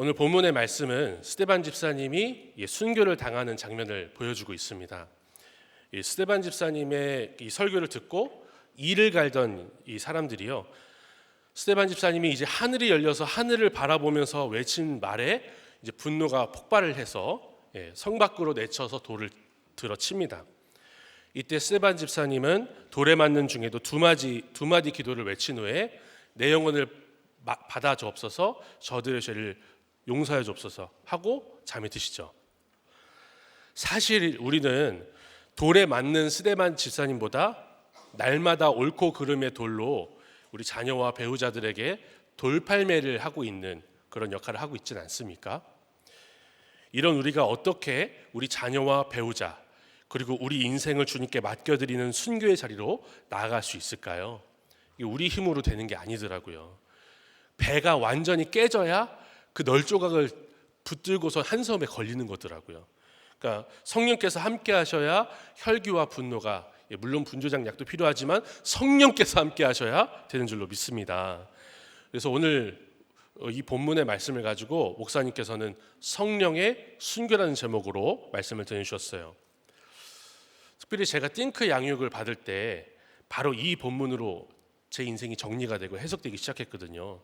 오늘 본문의 말씀은 스데반 집사님이 순교를 당하는 장면을 보여주고 있습니다. 이 스데반 집사님의 이 설교를 듣고 이를 갈던 이 사람들이요, 스데반 집사님이 이제 하늘이 열려서 하늘을 바라보면서 외친 말에 이제 분노가 폭발을 해서 성 밖으로 내쳐서 돌을 들어칩니다. 이때 스데반 집사님은 돌에 맞는 중에도 두 마디 기도를 외친 후에 내 영혼을 받아 주옵소서, 저들의 죄를 용서해 주옵소서 하고 잠이 드시죠. 사실 우리는 돌에 맞는 스데반 집사님보다 날마다 옳고 그름의 돌로 우리 자녀와 배우자들에게 돌팔매를 하고 있는 그런 역할을 하고 있지는 않습니까? 이런 우리가 어떻게 우리 자녀와 배우자 그리고 우리 인생을 주님께 맡겨드리는 순교의 자리로 나아갈 수 있을까요? 이게 우리 힘으로 되는 게 아니더라고요. 배가 완전히 깨져야 그 널조각을 붙들고서 한 섬에 걸리는 거더라고요. 그러니까 성령께서 함께 하셔야 혈기와 분노가, 물론 분조장 약도 필요하지만 성령께서 함께 하셔야 되는 줄로 믿습니다. 그래서 오늘 이 본문의 말씀을 가지고 목사님께서는 성령의 순교라는 제목으로 말씀을 전해주셨어요. 특별히 제가 띵크 양육을 받을 때 바로 이 본문으로 제 인생이 정리가 되고 해석되기 시작했거든요.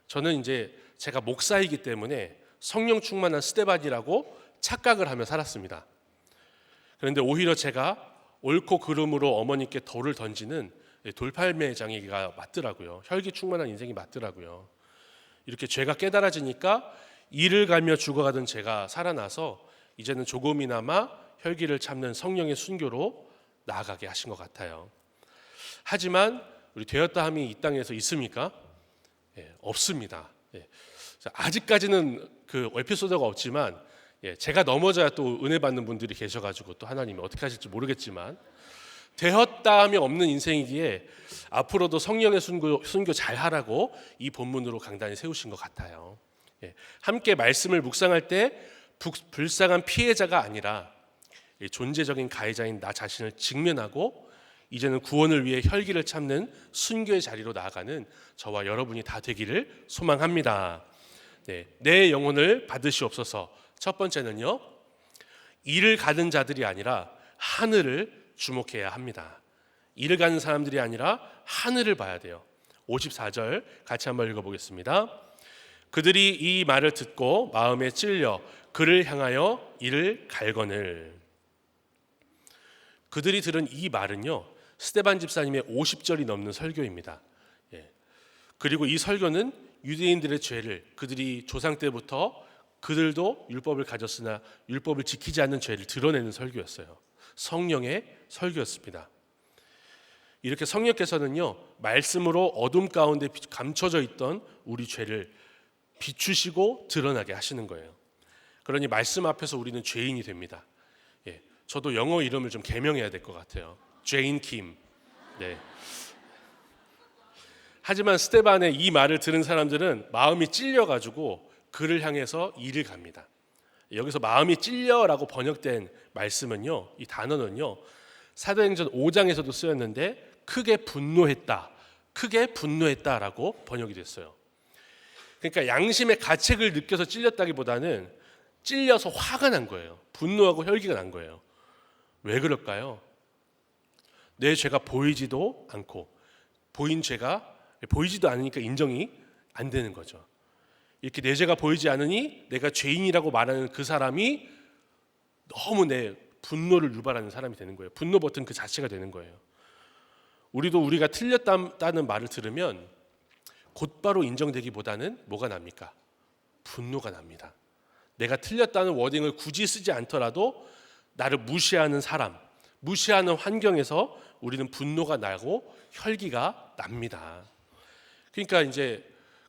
저는 이제 제가 목사이기 때문에 성령 충만한 스데반이라고 착각을 하며 살았습니다. 그런데 오히려 제가 옳고 그름으로 어머니께 돌을 던지는 돌팔매장이가 맞더라고요. 혈기 충만한 인생이 맞더라고요. 이렇게 죄가 깨달아지니까 이를 갈며 죽어가던 제가 살아나서 이제는 조금이나마 혈기를 참는 성령의 순교로 나아가게 하신 것 같아요. 하지만 우리 되었다함이 이 땅에서 있습니까? 없습니다. 아직까지는 그 에피소드가 없지만 제가 넘어져야 또 은혜 받는 분들이 계셔가지고 또 하나님이 어떻게 하실지 모르겠지만 되었다함이 없는 인생이기에 앞으로도 성령의 순교 잘 하라고 이 본문으로 강단히 세우신 것 같아요. 함께 말씀을 묵상할 때 불쌍한 피해자가 아니라 존재적인 가해자인 나 자신을 직면하고 이제는 구원을 위해 혈기를 참는 순교의 자리로 나아가는 저와 여러분이 다 되기를 소망합니다. 내 영혼을 받으시옵소서. 첫 번째는요, 이를 가는 자들이 아니라 하늘을 주목해야 합니다. 이를 가는 사람들이 아니라 하늘을 봐야 돼요. 54절 같이 한번 읽어보겠습니다. 그들이 이 말을 듣고 마음에 찔려 그를 향하여 이를 갈거늘. 그들이 들은 이 말은요, 스데반 집사님의 50절이 넘는 설교입니다. 그리고 이 설교는 유대인들의 죄를, 그들이 조상 때부터 그들도 율법을 가졌으나 율법을 지키지 않는 죄를 드러내는 설교였어요. 성령의 설교였습니다. 이렇게 성령께서는요, 말씀으로 어둠 가운데 감춰져 있던 우리 죄를 비추시고 드러나게 하시는 거예요. 그러니 말씀 앞에서 우리는 죄인이 됩니다. 저도 영어 이름을 좀 개명해야 될 것 같아요. 제인 킴. 하지만 스데반의 이 말을 들은 사람들은 마음이 찔려가지고 그를 향해서 이를 갑니다. 여기서 마음이 찔려라고 번역된 말씀은요, 이 단어는요, 사도행전 5장에서도 쓰였는데 크게 분노했다라고 번역이 됐어요. 그러니까 양심의 가책을 느껴서 찔렸다기보다는 찔려서 화가 난 거예요. 분노하고 혈기가 난 거예요. 왜 그럴까요? 내 죄가 보이지도 않고 보인 죄가 보이지도 않으니까 인정이 안 되는 거죠. 이렇게 내 죄가 보이지 않으니 내가 죄인이라고 말하는 그 사람이 너무 내 분노를 유발하는 사람이 되는 거예요. 분노 버튼 그 자체가 되는 거예요. 우리도 우리가 틀렸다는 말을 들으면 곧바로 인정되기보다는 뭐가 납니까? 분노가 납니다. 내가 틀렸다는 워딩을 굳이 쓰지 않더라도 나를 무시하는 사람, 무시하는 환경에서 우리는 분노가 나고 혈기가 납니다. 그러니까 이제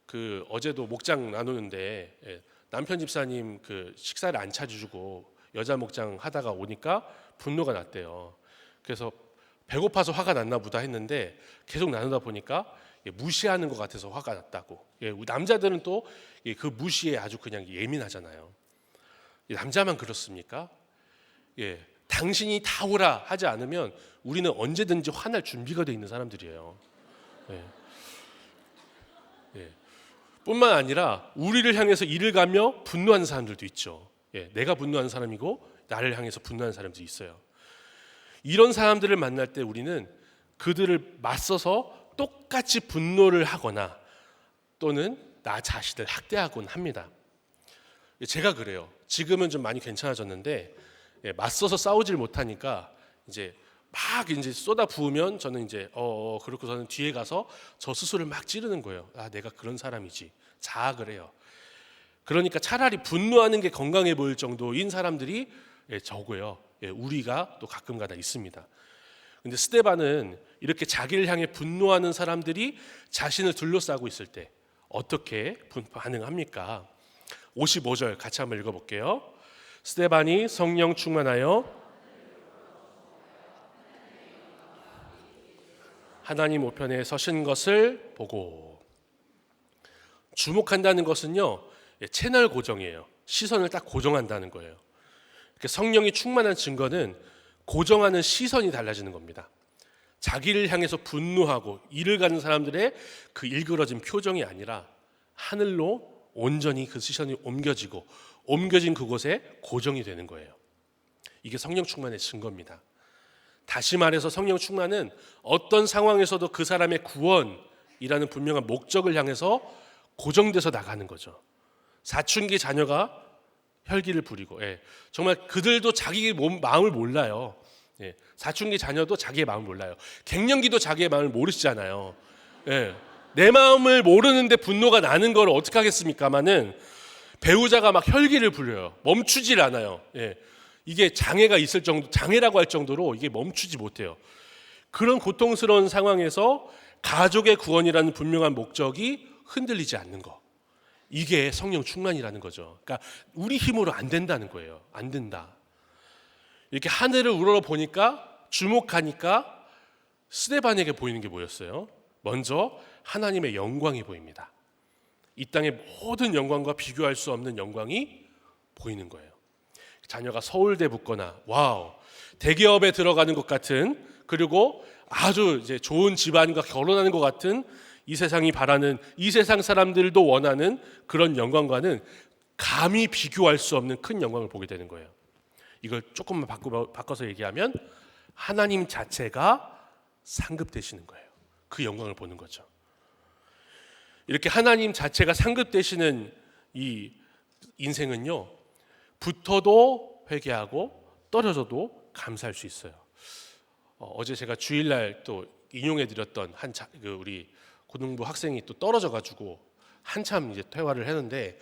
그 어제도 목장 나누는데 남편 집사님 그 식사를 안 차려주고 여자 목장 하다가 오니까 분노가 났대요. 그래서 배고파서 화가 났나 보다 했는데 계속 나누다 보니까 무시하는 것 같아서 화가 났다고. 남자들은 또 그 무시에 아주 그냥 예민하잖아요. 남자만 그렇습니까? 당신이 다 오라 하지 않으면 우리는 언제든지 화날 준비가 돼 있는 사람들이에요. 뿐만 아니라 우리를 향해서 이를 가며 분노하는 사람들도 있죠. 내가 분노하는 사람이고 나를 향해서 분노하는 사람도 있어요. 이런 사람들을 만날 때 우리는 그들을 맞서서 똑같이 분노를 하거나 또는 나 자신을 학대하곤 합니다. 제가 그래요. 지금은 좀 많이 괜찮아졌는데 맞서서 싸우질 못하니까 이제 막 이제 쏟아 부으면 저는 이제 그렇고 저는 뒤에 가서 저 스스로를 막 찌르는 거예요. 아, 내가 그런 사람이지. 자학을 해요. 그러니까 차라리 분노하는 게 건강해 보일 정도인 사람들이 적어요. 우리가 또 가끔가다 있습니다. 근데 스데반은 이렇게 자기를 향해 분노하는 사람들이 자신을 둘러싸고 있을 때 어떻게 반응합니까? 55절 같이 한번 읽어볼게요. 스데반이 성령 충만하여 하나님 우편에 서신 것을 보고. 주목한다는 것은요, 채널 고정이에요. 시선을 딱 고정한다는 거예요. 성령이 충만한 증거는 고정하는 시선이 달라지는 겁니다. 자기를 향해서 분노하고 이를 가는 사람들의 그 일그러진 표정이 아니라 하늘로 온전히 그 시선이 옮겨진 그곳에 고정이 되는 거예요. 이게 성령 충만의 증거입니다. 다시 말해서 성령 충만은 어떤 상황에서도 그 사람의 구원이라는 분명한 목적을 향해서 고정돼서 나가는 거죠. 사춘기 자녀가 혈기를 부리고, 정말 그들도 자기 마음을 몰라요. 사춘기 자녀도 자기의 마음을 몰라요. 갱년기도 자기의 마음을 모르시잖아요. 내 마음을 모르는데 분노가 나는 걸 어떻게 하겠습니까마는 배우자가 막 혈기를 부려요. 멈추질 않아요. 이게 장애가 있을 정도, 장애라고 할 정도로 이게 멈추지 못해요. 그런 고통스러운 상황에서 가족의 구원이라는 분명한 목적이 흔들리지 않는 거. 이게 성령 충만이라는 거죠. 그러니까 우리 힘으로 안 된다는 거예요. 안 된다. 이렇게 하늘을 우러러보니까 주목하니까 스데반에게 보이는 게 뭐였어요? 먼저 하나님의 영광이 보입니다. 이 땅의 모든 영광과 비교할 수 없는 영광이 보이는 거예요. 자녀가 서울대 붙거나 와우 대기업에 들어가는 것 같은, 그리고 아주 이제 좋은 집안과 결혼하는 것 같은, 이 세상이 바라는, 이 세상 사람들도 원하는 그런 영광과는 감히 비교할 수 없는 큰 영광을 보게 되는 거예요. 이걸 조금만 바꿔서 얘기하면 하나님 자체가 상급되시는 거예요. 그 영광을 보는 거죠. 이렇게 하나님 자체가 상급되시는 이 인생은요, 붙어도 회개하고 떨어져도 감사할 수 있어요. 어제 제가 주일날 또 인용해드렸던 우리 고등부 학생이 또 떨어져가지고 한참 이제 퇴화를 했는데,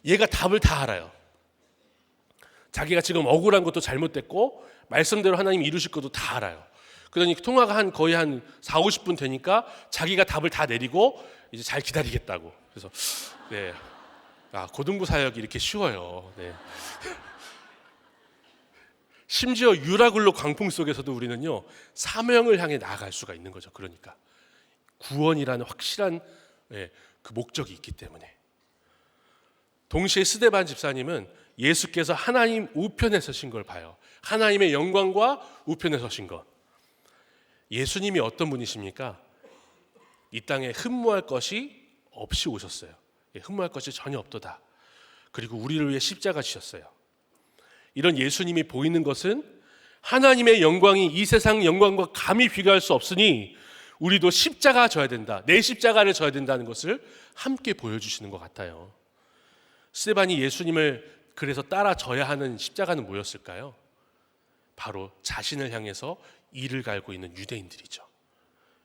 얘가 답을 다 알아요. 자기가 지금 억울한 것도 잘못됐고 말씀대로 하나님 이루실 것도 다 알아요. 그러니 통화가 거의 한 4, 50분 되니까 자기가 답을 다 내리고 이제 잘 기다리겠다고. 그래서 고등부 사역이 이렇게 쉬워요. 심지어 유라굴로 광풍 속에서도 우리는요, 사명을 향해 나아갈 수가 있는 거죠. 그러니까 구원이라는 확실한 그 목적이 있기 때문에. 동시에 스데반 집사님은 예수께서 하나님 우편에 서신 걸 봐요. 하나님의 영광과 우편에 서신 것. 예수님이 어떤 분이십니까? 이 땅에 흠모할 것이 없이 오셨어요. 흠모할 것이 전혀 없도다. 그리고 우리를 위해 십자가 지셨어요. 이런 예수님이 보이는 것은 하나님의 영광이 이 세상 영광과 감히 비교할 수 없으니 우리도 십자가 져야 된다. 내 십자가를 져야 된다는 것을 함께 보여주시는 것 같아요. 스데반이 예수님을 그래서 따라 져야 하는 십자가는 뭐였을까요? 바로 자신을 향해서 이를 갈고 있는 유대인들이죠.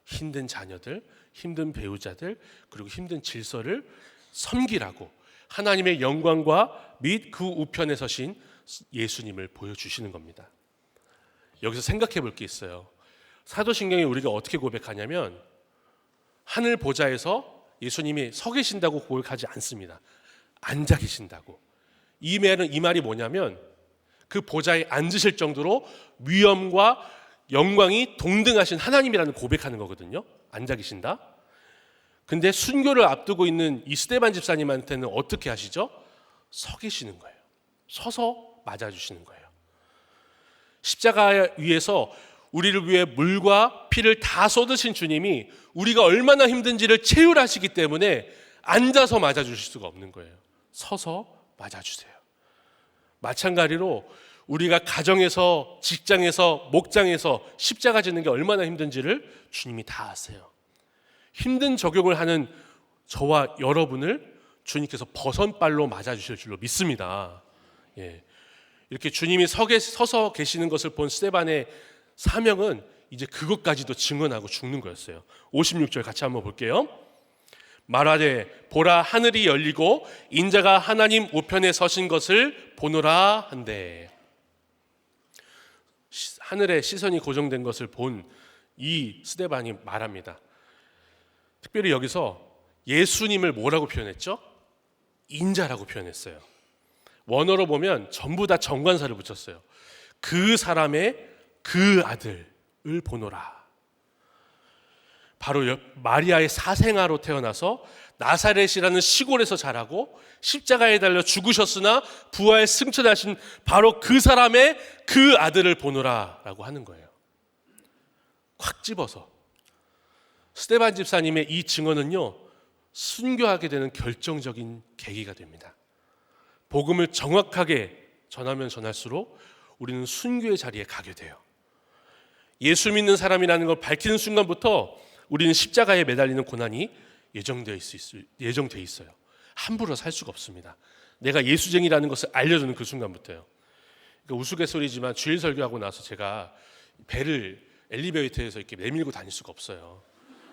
힘든 자녀들, 힘든 배우자들, 그리고 힘든 질서를 섬기라고 하나님의 영광과 및 그 우편에 서신 예수님을 보여주시는 겁니다. 여기서 생각해 볼 게 있어요. 사도신경에 우리가 어떻게 고백하냐면, 하늘 보좌에서 예수님이 서 계신다고 고백하지 않습니다. 앉아 계신다고. 이 말이 뭐냐면, 그 보좌에 앉으실 정도로 위엄과 영광이 동등하신 하나님이라는 고백하는 거거든요. 앉아 계신다. 근데 순교를 앞두고 있는 이 스데반 집사님한테는 어떻게 하시죠? 서 계시는 거예요. 서서 맞아주시는 거예요. 십자가 위에서 우리를 위해 물과 피를 다 쏟으신 주님이 우리가 얼마나 힘든지를 체휼하시기 때문에 앉아서 맞아주실 수가 없는 거예요. 서서 맞아주세요. 마찬가지로 우리가 가정에서, 직장에서, 목장에서 십자가 지는 게 얼마나 힘든지를 주님이 다 아세요. 힘든 적용을 하는 저와 여러분을 주님께서 버선발로 맞아주실 줄로 믿습니다. 예. 이렇게 주님이 서서 계시는 것을 본 스데반의 사명은 이제 그것까지도 증언하고 죽는 거였어요. 56절 같이 한번 볼게요. 말하되 보라 하늘이 열리고 인자가 하나님 우편에 서신 것을 보노라 한대. 하늘에 시선이 고정된 것을 본 이 스데반이 말합니다. 특별히 여기서 예수님을 뭐라고 표현했죠? 인자라고 표현했어요. 원어로 보면 전부 다 정관사를 붙였어요. 그 사람의 그 아들을 보노라. 바로 마리아의 사생아로 태어나서 나사렛이라는 시골에서 자라고 십자가에 달려 죽으셨으나 부활 승천하신 바로 그 사람의 그 아들을 보노라 라고 하는 거예요. 콱 집어서. 스데반 집사님의 이 증언은요, 순교하게 되는 결정적인 계기가 됩니다. 복음을 정확하게 전하면 전할수록 우리는 순교의 자리에 가게 돼요. 예수 믿는 사람이라는 걸 밝히는 순간부터 우리는 십자가에 매달리는 고난이 예정되어 있어요. 함부로 살 수가 없습니다. 내가 예수쟁이라는 것을 알려주는 그 순간부터요. 그러니까 우스갯소리지만 주일 설교하고 나서 제가 배를 엘리베이터에서 이렇게 내밀고 다닐 수가 없어요.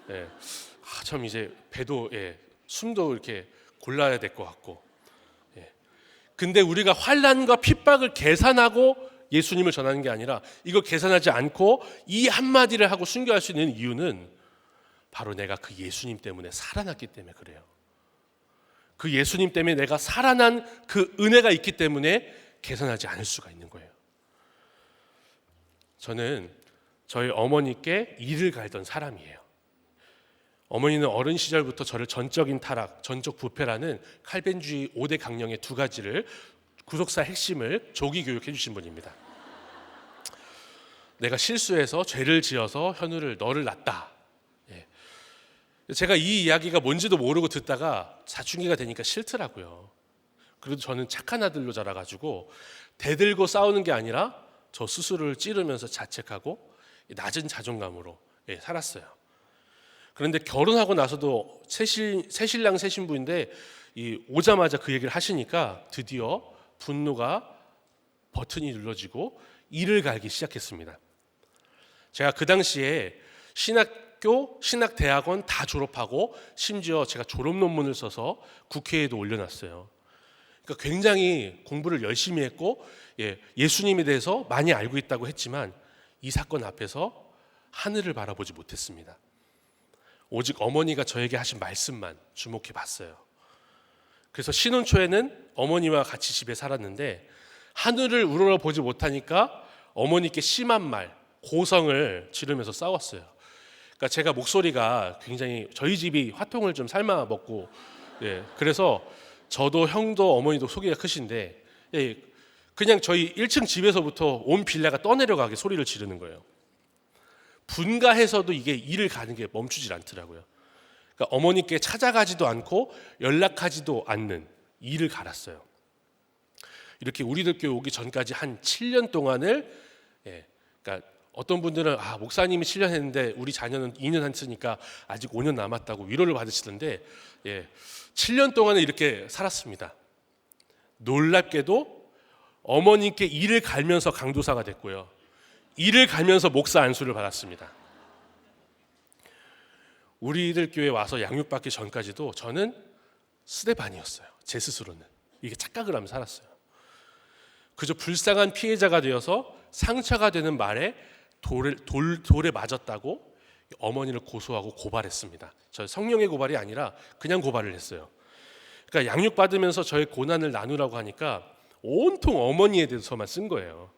예. 참 이제 배도 숨도 이렇게 골라야 될 것 같고. 예. 근데 우리가 환난과 핍박을 계산하고 예수님을 전하는 게 아니라 이걸 계산하지 않고 이 한마디를 하고 순교할 수 있는 이유는 바로 내가 그 예수님 때문에 살아났기 때문에 그래요. 그 예수님 때문에 내가 살아난 그 은혜가 있기 때문에 계산하지 않을 수가 있는 거예요. 저는 저희 어머니께 일을 갈던 사람이에요. 어머니는 어린 시절부터 저를 전적인 타락, 전적 부패라는 칼빈주의 5대 강령의 두 가지를 구속사 핵심을 조기 교육해 주신 분입니다. 내가 실수해서 죄를 지어서 현우를 너를 낳았다. 제가 이 이야기가 뭔지도 모르고 듣다가 사춘기가 되니까 싫더라고요. 그래도 저는 착한 아들로 자라가지고 대들고 싸우는 게 아니라 저 스스로를 찌르면서 자책하고 낮은 자존감으로 살았어요. 그런데 결혼하고 나서도 새신랑 새신부인데 오자마자 그 얘기를 하시니까 드디어 분노가 버튼이 눌러지고 이를 갈기 시작했습니다. 제가 그 당시에 신학교, 신학대학원 다 졸업하고 심지어 제가 졸업 논문을 써서 국회에도 올려놨어요. 그러니까 굉장히 공부를 열심히 했고 예수님에 대해서 많이 알고 있다고 했지만 이 사건 앞에서 하늘을 바라보지 못했습니다. 오직 어머니가 저에게 하신 말씀만 주목해 봤어요. 그래서 신혼 초에는 어머니와 같이 집에 살았는데 하늘을 우러러보지 못하니까 어머니께 심한 말, 고성을 지르면서 싸웠어요. 그러니까 제가 목소리가 굉장히 저희 집이 화통을 좀 삶아 먹고 그래서 저도 형도 어머니도 소리가 크신데 그냥 저희 1층 집에서부터 온 빌라가 떠내려가게 소리를 지르는 거예요. 분가해서도 이게 일을 가는 게 멈추질 않더라고요. 그러니까 어머니께 찾아가지도 않고 연락하지도 않는 일을 갈았어요. 이렇게 우리들 교회 오기 전까지 한 7년 동안을 그러니까 어떤 분들은 목사님이 7년 했는데 우리 자녀는 2년 했으니까 아직 5년 남았다고 위로를 받으시던데 7년 동안은 이렇게 살았습니다. 놀랍게도 어머님께 일을 갈면서 강도사가 됐고요. 일을 갈면서 목사 안수를 받았습니다. 우리들 교회 와서 양육받기 전까지도 저는 스데반이었어요. 제 스스로는 이게 착각을 하며 살았어요. 그저 불쌍한 피해자가 되어서 상처가 되는 말에 돌에 맞았다고 어머니를 고소하고 고발했습니다. 저 성령의 고발이 아니라 그냥 고발을 했어요. 그러니까 양육받으면서 저의 고난을 나누라고 하니까 온통 어머니에 대해서만 쓴 거예요.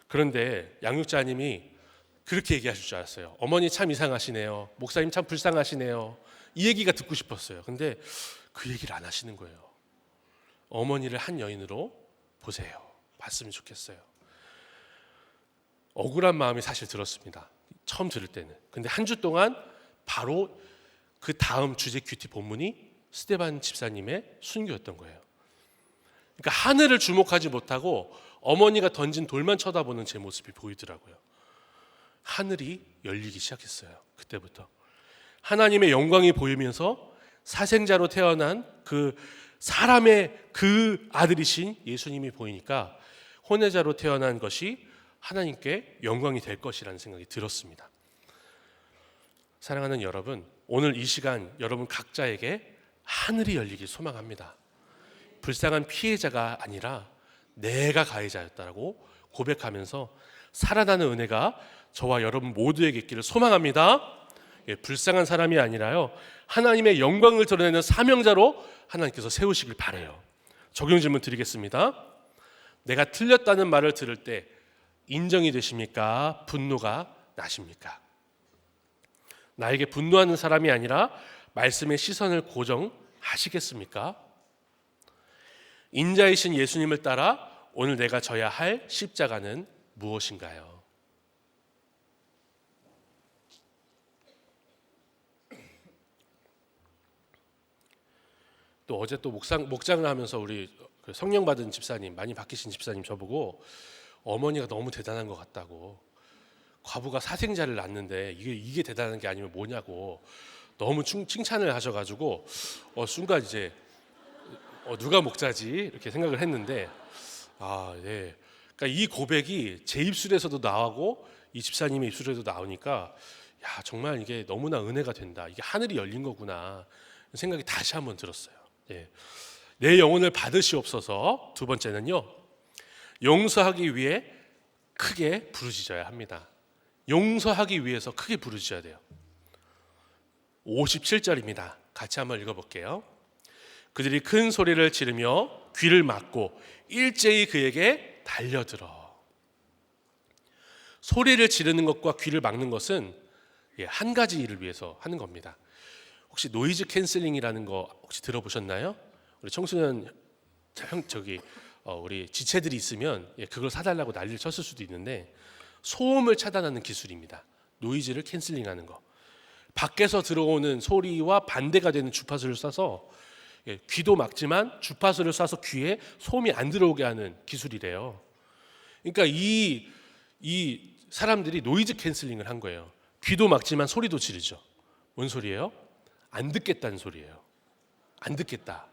그런데 양육자님이 그렇게 얘기하실 줄 알았어요. 어머니 참 이상하시네요. 목사님 참 불쌍하시네요. 이 얘기가 듣고 싶었어요. 근데 그 얘기를 안 하시는 거예요. 어머니를 한 여인으로 보세요. 봤으면 좋겠어요. 억울한 마음이 사실 들었습니다. 처음 들을 때는. 근데 한 주 동안 바로 그 다음 주제 큐티 본문이 스데반 집사님의 순교였던 거예요. 그러니까 하늘을 주목하지 못하고 어머니가 던진 돌만 쳐다보는 제 모습이 보이더라고요. 하늘이 열리기 시작했어요. 그때부터 하나님의 영광이 보이면서 사생자로 태어난 그 사람의 그 아들이신 예수님이 보이니까 혼외자로 태어난 것이 하나님께 영광이 될 것이라는 생각이 들었습니다. 사랑하는 여러분, 오늘 이 시간 여러분 각자에게 하늘이 열리길 소망합니다. 불쌍한 피해자가 아니라 내가 가해자였다라고 고백하면서 살아나는 은혜가 저와 여러분 모두에게 있기를 소망합니다. 불쌍한 사람이 아니라요, 하나님의 영광을 드러내는 사명자로 하나님께서 세우시길 바라요. 적용 질문 드리겠습니다. 내가 틀렸다는 말을 들을 때 인정이 되십니까? 분노가 나십니까? 나에게 분노하는 사람이 아니라 말씀의 시선을 고정하시겠습니까? 인자이신 예수님을 따라 오늘 내가 져야 할 십자가는 무엇인가요? 또 어제 또 목장을 하면서 우리 성령 받은 집사님, 많이 바뀌신 집사님 저보고 어머니가 너무 대단한 것 같다고, 과부가 사생자를 낳는데 이게 대단한 게 아니면 뭐냐고 너무 칭찬을 하셔가지고 순간 이제 누가 목자지 이렇게 생각을 했는데, 네. 그러니까 이 고백이 제 입술에서도 나오고 이 집사님의 입술에도 나오니까 야, 정말 이게 너무나 은혜가 된다. 이게 하늘이 열린 거구나 생각이 다시 한번 들었어요. 예. 내 영혼을 받으시옵소서. 두 번째는요, 용서하기 위해 크게 부르짖어야 합니다. 용서하기 위해서 크게 부르짖어야 돼요. 57절입니다. 같이 한번 읽어볼게요. 그들이 큰 소리를 지르며 귀를 막고 일제히 그에게 달려들어. 소리를 지르는 것과 귀를 막는 것은 한 가지 일을 위해서 하는 겁니다. 혹시 노이즈 캔슬링이라는 거 혹시 들어보셨나요? 우리 청소년 우리 지체들이 있으면 그걸 사달라고 난리를 쳤을 수도 있는데, 소음을 차단하는 기술입니다. 노이즈를 캔슬링하는 거. 밖에서 들어오는 소리와 반대가 되는 주파수를 쏴서 귀도 막지만 주파수를 쏴서 귀에 소음이 안 들어오게 하는 기술이래요. 그러니까 이 사람들이 노이즈 캔슬링을 한 거예요. 귀도 막지만 소리도 지르죠. 뭔 소리예요? 안 듣겠다는 소리예요. 안 듣겠다.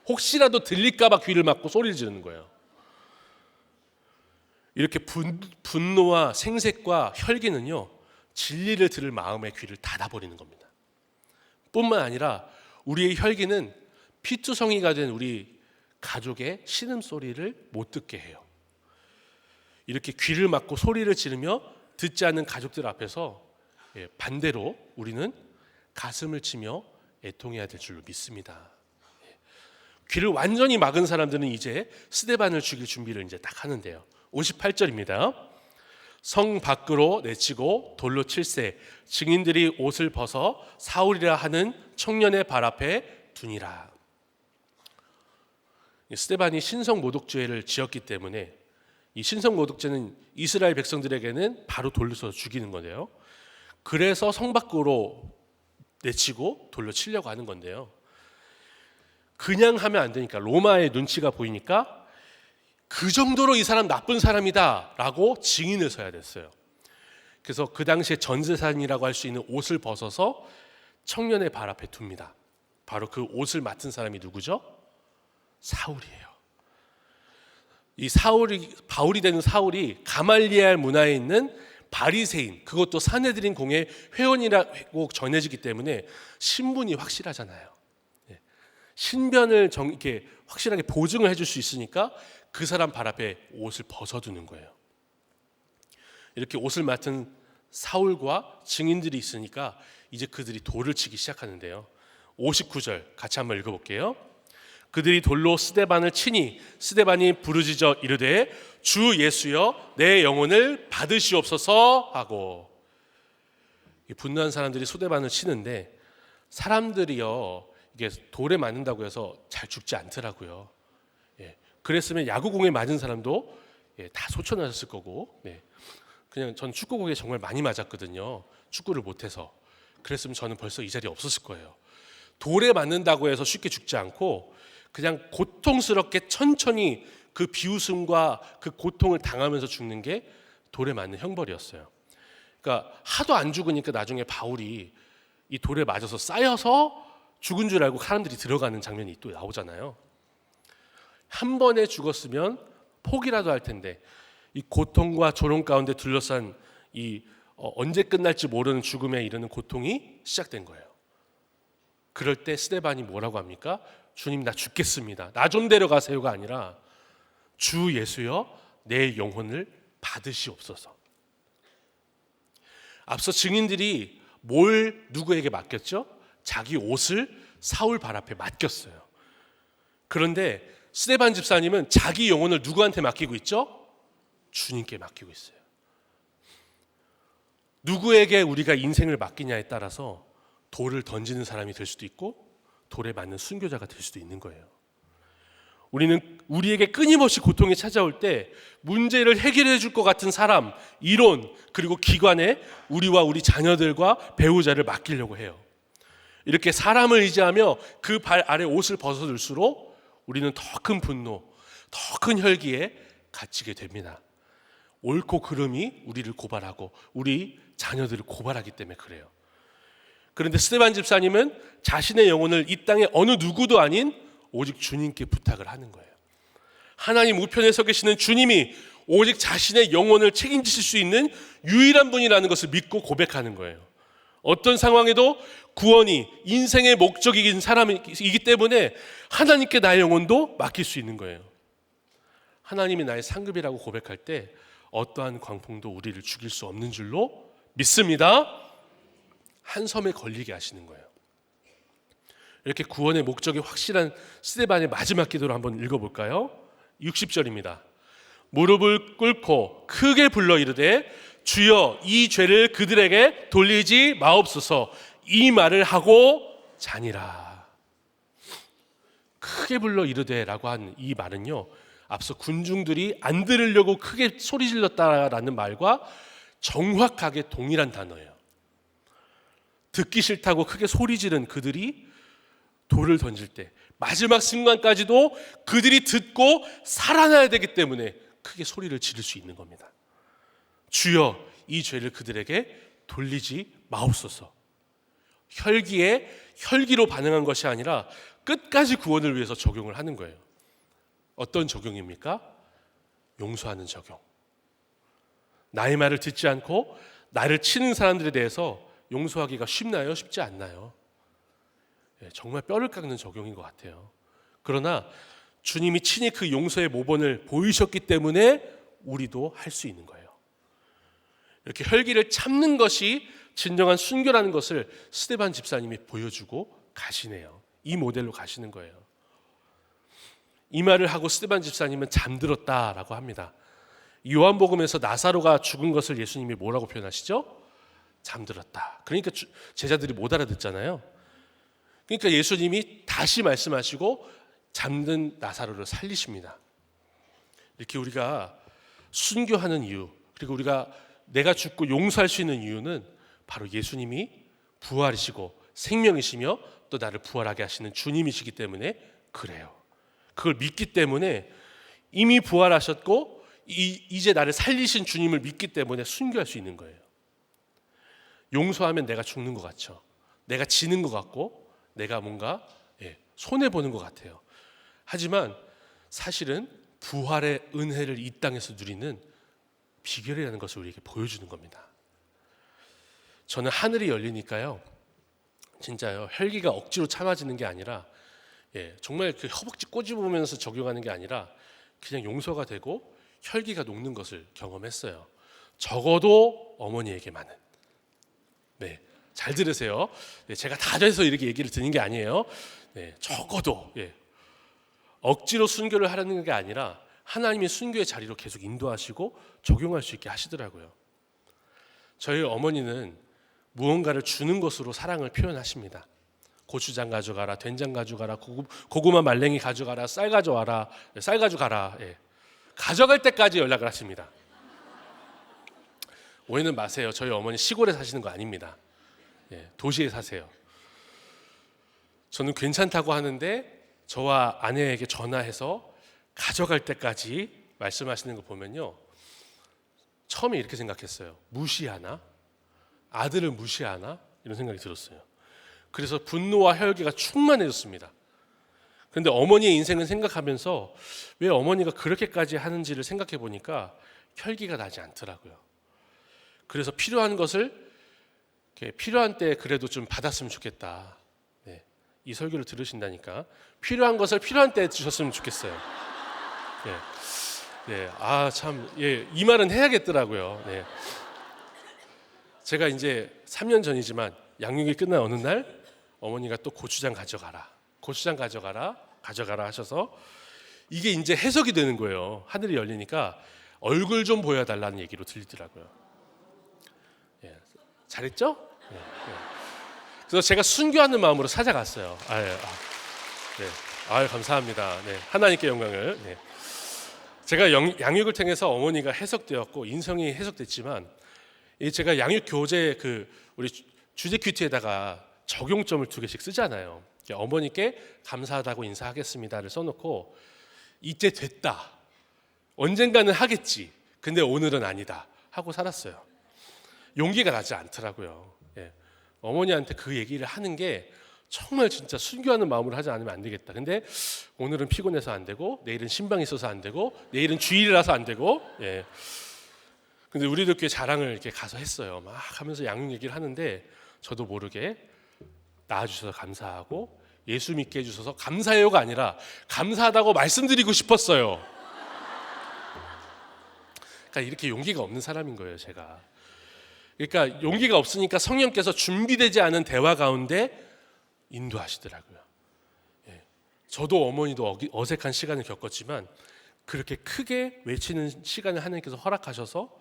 혹시라도 들릴까 봐 귀를 막고 소리를 지르는 거예요. 이렇게 분노와 생색과 혈기는요, 진리를 들을 마음의 귀를 닫아버리는 겁니다. 뿐만 아니라 우리의 혈기는 피투성이가 된 우리 가족의 신음소리를 못 듣게 해요. 이렇게 귀를 막고 소리를 지르며 듣지 않는 가족들 앞에서 반대로 우리는 가슴을 치며 애통해야 될 줄로 믿습니다. 귀를 완전히 막은 사람들은 이제 스데반을 죽일 준비를 이제 딱 하는데요. 58절입니다. 성 밖으로 내치고 돌로 칠세, 증인들이 옷을 벗어 사울이라 하는 청년의 발 앞에 두니라. 스데반이 신성 모독죄를 지었기 때문에 이 신성 모독죄는 이스라엘 백성들에게는 바로 돌로 쳐 죽이는 건데요. 그래서 성 밖으로 내치고 돌로 치려고 하는 건데요. 그냥 하면 안 되니까, 로마의 눈치가 보이니까 그 정도로 이 사람 나쁜 사람이다 라고 증인을 서야 됐어요. 그래서 그 당시에 전세산이라고 할 수 있는 옷을 벗어서 청년의 발 앞에 둡니다. 바로 그 옷을 맡은 사람이 누구죠? 사울이에요. 이 바울이 되는 사울이 가말리엘 문화에 있는 바리새인, 그것도 사내들인 공의 회원이라고 전해지기 때문에 신분이 확실하잖아요. 신변을 이렇게 확실하게 보증을 해줄 수 있으니까 그 사람 발 앞에 옷을 벗어두는 거예요. 이렇게 옷을 맡은 사울과 증인들이 있으니까 이제 그들이 돌을 치기 시작하는데요. 59절 같이 한번 읽어볼게요. 그들이 돌로 스데반을 치니 스데반이 부르짖어 이르되 주 예수여 내 영혼을 받으시옵소서 하고. 분노한 사람들이 스데반을 치는데 사람들이요, 이게 돌에 맞는다고 해서 잘 죽지 않더라고요. 그랬으면 야구공에 맞은 사람도 다 소천하셨을 거고, 그냥 전 축구공에 정말 많이 맞았거든요. 축구를 못해서. 그랬으면 저는 벌써 이 자리에 없었을 거예요. 돌에 맞는다고 해서 쉽게 죽지 않고 그냥 고통스럽게 천천히 그 비웃음과 그 고통을 당하면서 죽는 게 돌에 맞는 형벌이었어요. 그러니까 하도 안 죽으니까 나중에 바울이 이 돌에 맞아서 쌓여서 죽은 줄 알고 사람들이 들어가는 장면이 또 나오잖아요. 한 번에 죽었으면 포기라도 할 텐데 이 고통과 조롱 가운데 둘러싼 이 언제 끝날지 모르는 죽음에 이르는 고통이 시작된 거예요. 그럴 때 스데반이 뭐라고 합니까? 주님, 나 죽겠습니다. 나 좀 데려가세요가 아니라 주 예수여 내 영혼을 받으시옵소서. 앞서 증인들이 뭘 누구에게 맡겼죠? 자기 옷을 사울 발 앞에 맡겼어요. 그런데 스데반 집사님은 자기 영혼을 누구한테 맡기고 있죠? 주님께 맡기고 있어요. 누구에게 우리가 인생을 맡기냐에 따라서 돌을 던지는 사람이 될 수도 있고 돌에 맞는 순교자가 될 수도 있는 거예요. 우리는 우리에게 끊임없이 고통이 찾아올 때 문제를 해결해 줄 것 같은 사람, 이론, 그리고 기관에 우리와 우리 자녀들과 배우자를 맡기려고 해요. 이렇게 사람을 의지하며 그 발 아래 옷을 벗어들수록 우리는 더 큰 분노, 더 큰 혈기에 갇히게 됩니다. 옳고 그름이 우리를 고발하고 우리 자녀들을 고발하기 때문에 그래요. 그런데 스데반 집사님은 자신의 영혼을 이 땅의 어느 누구도 아닌 오직 주님께 부탁을 하는 거예요. 하나님 우편에 서 계시는 주님이 오직 자신의 영혼을 책임지실 수 있는 유일한 분이라는 것을 믿고 고백하는 거예요. 어떤 상황에도 구원이 인생의 목적이긴 사람이기 때문에 하나님께 나의 영혼도 맡길 수 있는 거예요. 하나님이 나의 상급이라고 고백할 때 어떠한 광풍도 우리를 죽일 수 없는 줄로 믿습니다. 한 섬에 걸리게 하시는 거예요. 이렇게 구원의 목적이 확실한 스데반의 마지막 기도를 한번 읽어볼까요? 60절입니다. 무릎을 꿇고 크게 불러 이르되 주여 이 죄를 그들에게 돌리지 마옵소서. 이 말을 하고 자니라. 크게 불러 이르되라고 한 이 말은요, 앞서 군중들이 안 들으려고 크게 소리 질렀다라는 말과 정확하게 동일한 단어예요. 듣기 싫다고 크게 소리 지른 그들이 돌을 던질 때 마지막 순간까지도 그들이 듣고 살아나야 되기 때문에 크게 소리를 지를 수 있는 겁니다. 주여 이 죄를 그들에게 돌리지 마옵소서. 혈기에 혈기로 반응한 것이 아니라 끝까지 구원을 위해서 적용을 하는 거예요. 어떤 적용입니까? 용서하는 적용. 나의 말을 듣지 않고 나를 치는 사람들에 대해서 용서하기가 쉽나요? 쉽지 않나요? 정말 뼈를 깎는 적용인 것 같아요. 그러나 주님이 친히 그 용서의 모본을 보이셨기 때문에 우리도 할 수 있는 거예요. 이렇게 혈기를 참는 것이 진정한 순교라는 것을 스데반 집사님이 보여주고 가시네요. 이 모델로 가시는 거예요. 이 말을 하고 스데반 집사님은 잠들었다라고 합니다. 요한복음에서 나사로가 죽은 것을 예수님이 뭐라고 표현하시죠? 잠들었다. 그러니까 제자들이 못 알아듣잖아요. 그러니까 예수님이 다시 말씀하시고 잠든 나사로를 살리십니다. 이렇게 우리가 순교하는 이유, 그리고 우리가 내가 죽고 용서할 수 있는 이유는 바로 예수님이 부활이시고 생명이시며 또 나를 부활하게 하시는 주님이시기 때문에 그래요. 그걸 믿기 때문에 이미 부활하셨고 이제 나를 살리신 주님을 믿기 때문에 순교할 수 있는 거예요. 용서하면 내가 죽는 것 같죠. 내가 지는 것 같고 내가 뭔가 손해보는 것 같아요. 하지만 사실은 부활의 은혜를 이 땅에서 누리는 비결이라는 것을 우리에게 보여주는 겁니다. 저는 하늘이 열리니까요, 진짜요, 혈기가 억지로 참아지는 게 아니라 정말 그 허벅지 꼬집으면서 적용하는 게 아니라 그냥 용서가 되고 혈기가 녹는 것을 경험했어요. 적어도 어머니에게만은. 잘 들으세요. 제가 다 돼서 이렇게 얘기를 드리는 게 아니에요. 적어도 억지로 순교를 하려는 게 아니라 하나님이 순교의 자리로 계속 인도하시고 적용할 수 있게 하시더라고요. 저희 어머니는 무언가를 주는 것으로 사랑을 표현하십니다. 고추장 가져가라, 된장 가져가라, 고구마 말랭이 가져가라, 쌀 가져와라, 쌀 가져가라. 가져갈 때까지 연락을 하십니다. 오해는 마세요. 저희 어머니 시골에 사시는 거 아닙니다. 도시에 사세요. 저는 괜찮다고 하는데 저와 아내에게 전화해서 가져갈 때까지 말씀하시는 거 보면요, 처음에 이렇게 생각했어요. 무시하나? 아들을 무시하나? 이런 생각이 들었어요. 그래서 분노와 혈기가 충만해졌습니다. 그런데 어머니의 인생을 생각하면서 왜 어머니가 그렇게까지 하는지를 생각해 보니까 혈기가 나지 않더라고요. 그래서 필요한 것을 필요한 때 그래도 좀 받았으면 좋겠다. 이 설교를 들으신다니까 필요한 것을 필요한 때 주셨으면 좋겠어요. 이 말은 해야겠더라고요. 제가 이제 3년 전이지만 양육이 끝난 어느 날 어머니가 또 고추장 가져가라 하셔서 이게 이제 해석이 되는 거예요. 하늘이 열리니까 얼굴 좀 보여달라는 얘기로 들리더라고요. 잘했죠? 그래서 제가 순교하는 마음으로 찾아갔어요. 감사합니다. 하나님께 영광을. 제가 양육을 통해서 어머니가 해석되었고 인성이 해석됐지만 제가 양육 교재 우리 주제 큐티에다가 적용점을 2개씩 쓰잖아요. 어머니께 감사하다고 인사하겠습니다를 써놓고 이제 됐다. 언젠가는 하겠지. 근데 오늘은 아니다. 하고 살았어요. 용기가 나지 않더라고요. 어머니한테 그 얘기를 하는 게 정말 진짜 순교하는 마음으로 하지 않으면 안 되겠다. 근데 오늘은 피곤해서 안 되고 내일은 신방이 있어서 안 되고 내일은 주일이라서 안 되고 근데 우리들 교회 자랑을 이렇게 가서 했어요. 막 하면서 양육 얘기를 하는데 저도 모르게 낳아주셔서 감사하고 예수 믿게 해주셔서 감사해요가 아니라 감사하다고 말씀드리고 싶었어요. 그러니까 이렇게 용기가 없는 사람인 거예요, 제가. 그러니까 용기가 없으니까 성령께서 준비되지 않은 대화 가운데 인도하시더라고요. 저도 어머니도 어색한 시간을 겪었지만 그렇게 크게 외치는 시간을 하나님께서 허락하셔서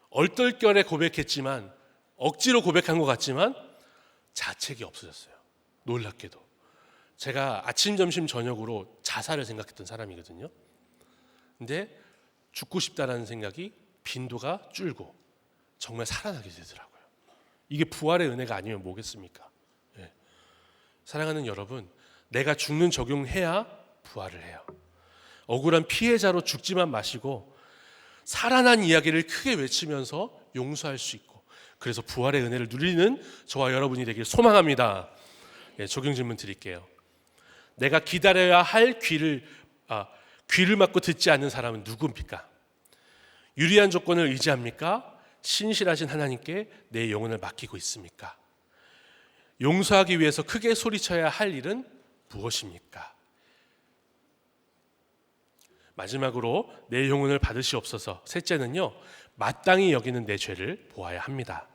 얼떨결에 고백했지만 억지로 고백한 것 같지만 자책이 없어졌어요. 놀랍게도. 제가 아침, 점심, 저녁으로 자살을 생각했던 사람이거든요. 근데 죽고 싶다라는 생각이 빈도가 줄고 정말 살아나게 되더라고요. 이게 부활의 은혜가 아니면 뭐겠습니까? 사랑하는 여러분, 내가 죽는 적용해야 부활을 해요. 억울한 피해자로 죽지만 마시고 살아난 이야기를 크게 외치면서 용서할 수 있고 그래서 부활의 은혜를 누리는 저와 여러분이 되길 소망합니다. 적용 질문 드릴게요. 내가 기다려야 할 귀를 막고 듣지 않는 사람은 누구입니까? 유리한 조건을 의지합니까? 신실하신 하나님께 내 영혼을 맡기고 있습니까? 용서하기 위해서 크게 소리쳐야 할 일은 무엇입니까? 마지막으로 내 영혼을 받으시옵소서. 셋째는요, 마땅히 여기는 내 죄를 보아야 합니다.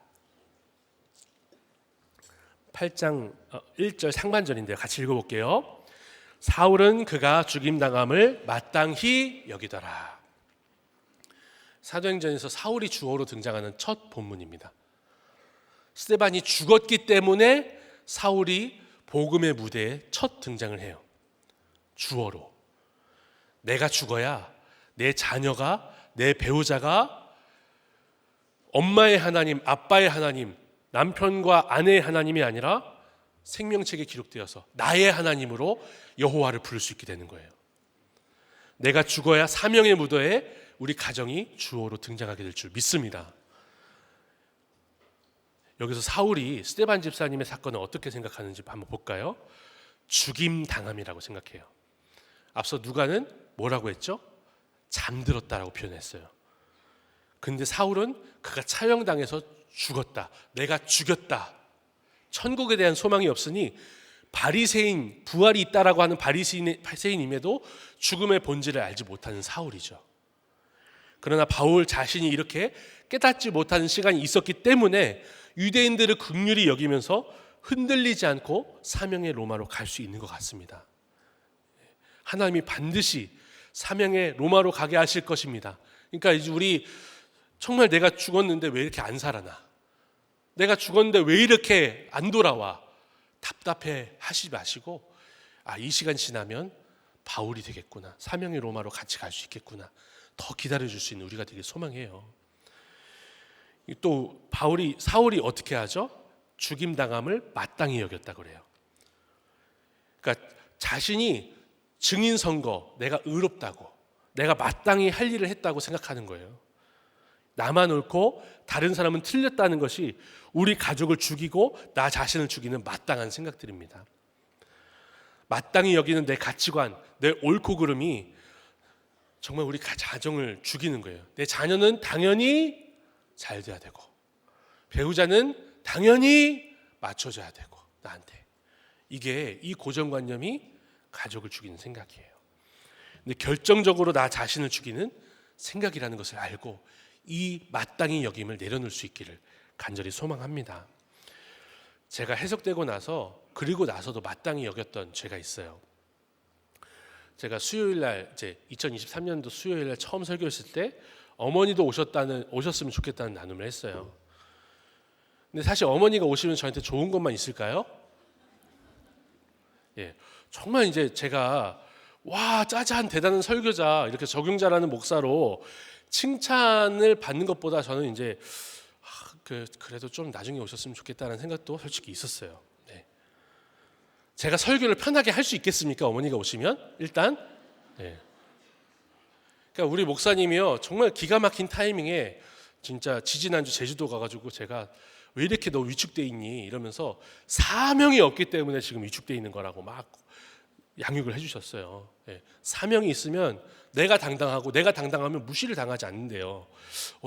8장 1절 상반절인데요. 같이 읽어볼게요. 사울은 그가 죽임당함을 마땅히 여기더라. 사도행전에서 사울이 주어로 등장하는 첫 본문입니다. 스데반이 죽었기 때문에 사울이 복음의 무대에 첫 등장을 해요. 주어로. 내가 죽어야 내 자녀가, 내 배우자가 엄마의 하나님, 아빠의 하나님, 남편과 아내의 하나님이 아니라 생명책에 기록되어서 나의 하나님으로 여호와를 부를 수 있게 되는 거예요. 내가 죽어야 사명의 무대에 우리 가정이 주어로 등장하게 될 줄 믿습니다. 여기서 사울이 스데반 집사님의 사건을 어떻게 생각하는지 한번 볼까요? 죽임 당함이라고 생각해요. 앞서 누가는 뭐라고 했죠? 잠들었다라고 표현했어요. 근데 사울은 그가 처형당해서 죽었다. 내가 죽였다. 천국에 대한 소망이 없으니 바리새인, 부활이 있다라고 하는 바리새인임에도 죽음의 본질을 알지 못하는 사울이죠. 그러나 바울 자신이 이렇게 깨닫지 못하는 시간이 있었기 때문에 유대인들을 긍휼히 여기면서 흔들리지 않고 사명의 로마로 갈 수 있는 것 같습니다. 하나님이 반드시 사명의 로마로 가게 하실 것입니다. 그러니까 이제 우리 정말 내가 죽었는데 왜 이렇게 안 살아나? 내가 죽었는데 왜 이렇게 안 돌아와? 답답해 하시지 마시고 이 시간 지나면 바울이 되겠구나. 사명의 로마로 같이 갈 수 있겠구나. 더 기다려줄 수 있는 우리가 되길 소망해요. 또 사울이 어떻게 하죠? 죽임당함을 마땅히 여겼다 그래요. 그러니까 자신이 증인 선거, 내가 의롭다고, 내가 마땅히 할 일을 했다고 생각하는 거예요. 나만 옳고 다른 사람은 틀렸다는 것이 우리 가족을 죽이고 나 자신을 죽이는 마땅한 생각들입니다. 마땅히 여기는 내 가치관, 내 옳고 그름이 정말 우리 가정을 죽이는 거예요. 내 자녀는 당연히 잘 돼야 되고, 배우자는 당연히 맞춰줘야 되고, 나한테. 이게 이 고정관념이 가족을 죽이는 생각이에요. 근데 결정적으로 나 자신을 죽이는 생각이라는 것을 알고 이 마땅히 여김을 내려놓을 수 있기를 간절히 소망합니다. 제가 해석되고 나서 그리고 나서도 마땅히 여겼던 죄가 있어요. 제가 수요일 날 이제 2023년도 수요일 날 처음 설교했을 때 어머니도 오셨으면 좋겠다는 나눔을 했어요. 근데 사실 어머니가 오시면 저한테 좋은 것만 있을까요? 예, 정말 이제 제가 와 짜잔 대단한 설교자 이렇게 적용자라는 목사로 칭찬을 받는 것보다 저는 이제 그래도 좀 나중에 오셨으면 좋겠다는 생각도 솔직히 있었어요. 네. 제가 설교를 편하게 할 수 있겠습니까? 어머니가 오시면 일단. 네. 그러니까 우리 목사님이요 정말 기가 막힌 타이밍에 진짜 지지난주 제주도 가가지고 제가 왜 이렇게 너 위축돼 있니 이러면서 사명이 없기 때문에 지금 위축돼 있는 거라고 막 양육을 해주셨어요. 네. 사명이 있으면 내가 당당하고 내가 당당하면 무시를 당하지 않는데요.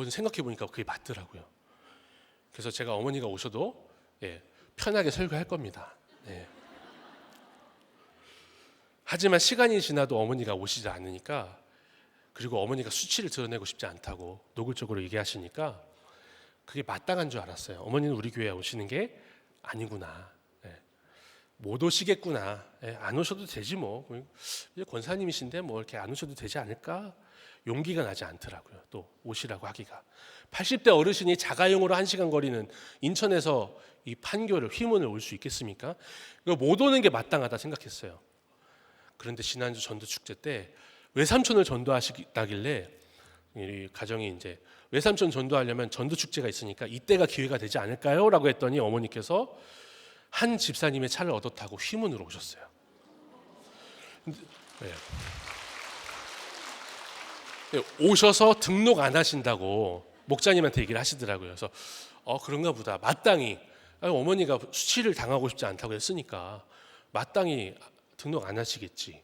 생각해 보니까 그게 맞더라고요. 그래서 제가 어머니가 오셔도 편하게 설교할 겁니다. 네. 하지만 시간이 지나도 어머니가 오시지 않으니까, 그리고 어머니가 수치를 드러내고 싶지 않다고 노골적으로 얘기하시니까 그게 마땅한 줄 알았어요. 어머니는 우리 교회에 오시는 게 아니구나. 못 오시겠구나. 안 오셔도 되지 뭐. 권사님이신데 뭐 이렇게 안 오셔도 되지 않을까? 용기가 나지 않더라고요. 또 오시라고 하기가. 80대 어르신이 자가용으로 1시간 거리는 인천에서 이 판교를 휘문을 올 수 있겠습니까? 못 오는 게 마땅하다 생각했어요. 그런데 지난주 전도 축제 때 외삼촌을 전도하시다길래 이 가정이 이제 외삼촌 전도하려면 전도 축제가 있으니까 이때가 기회가 되지 않을까요? 라고 했더니 어머니께서 한 집사님의 차를 얻어 타고 휘문으로 오셨어요. 오셔서 등록 안 하신다고 목자님한테 얘기를 하시더라고요. 그래서 그런가 보다. 마땅히 어머니가 수치를 당하고 싶지 않다고 했으니까 마땅히 등록 안 하시겠지.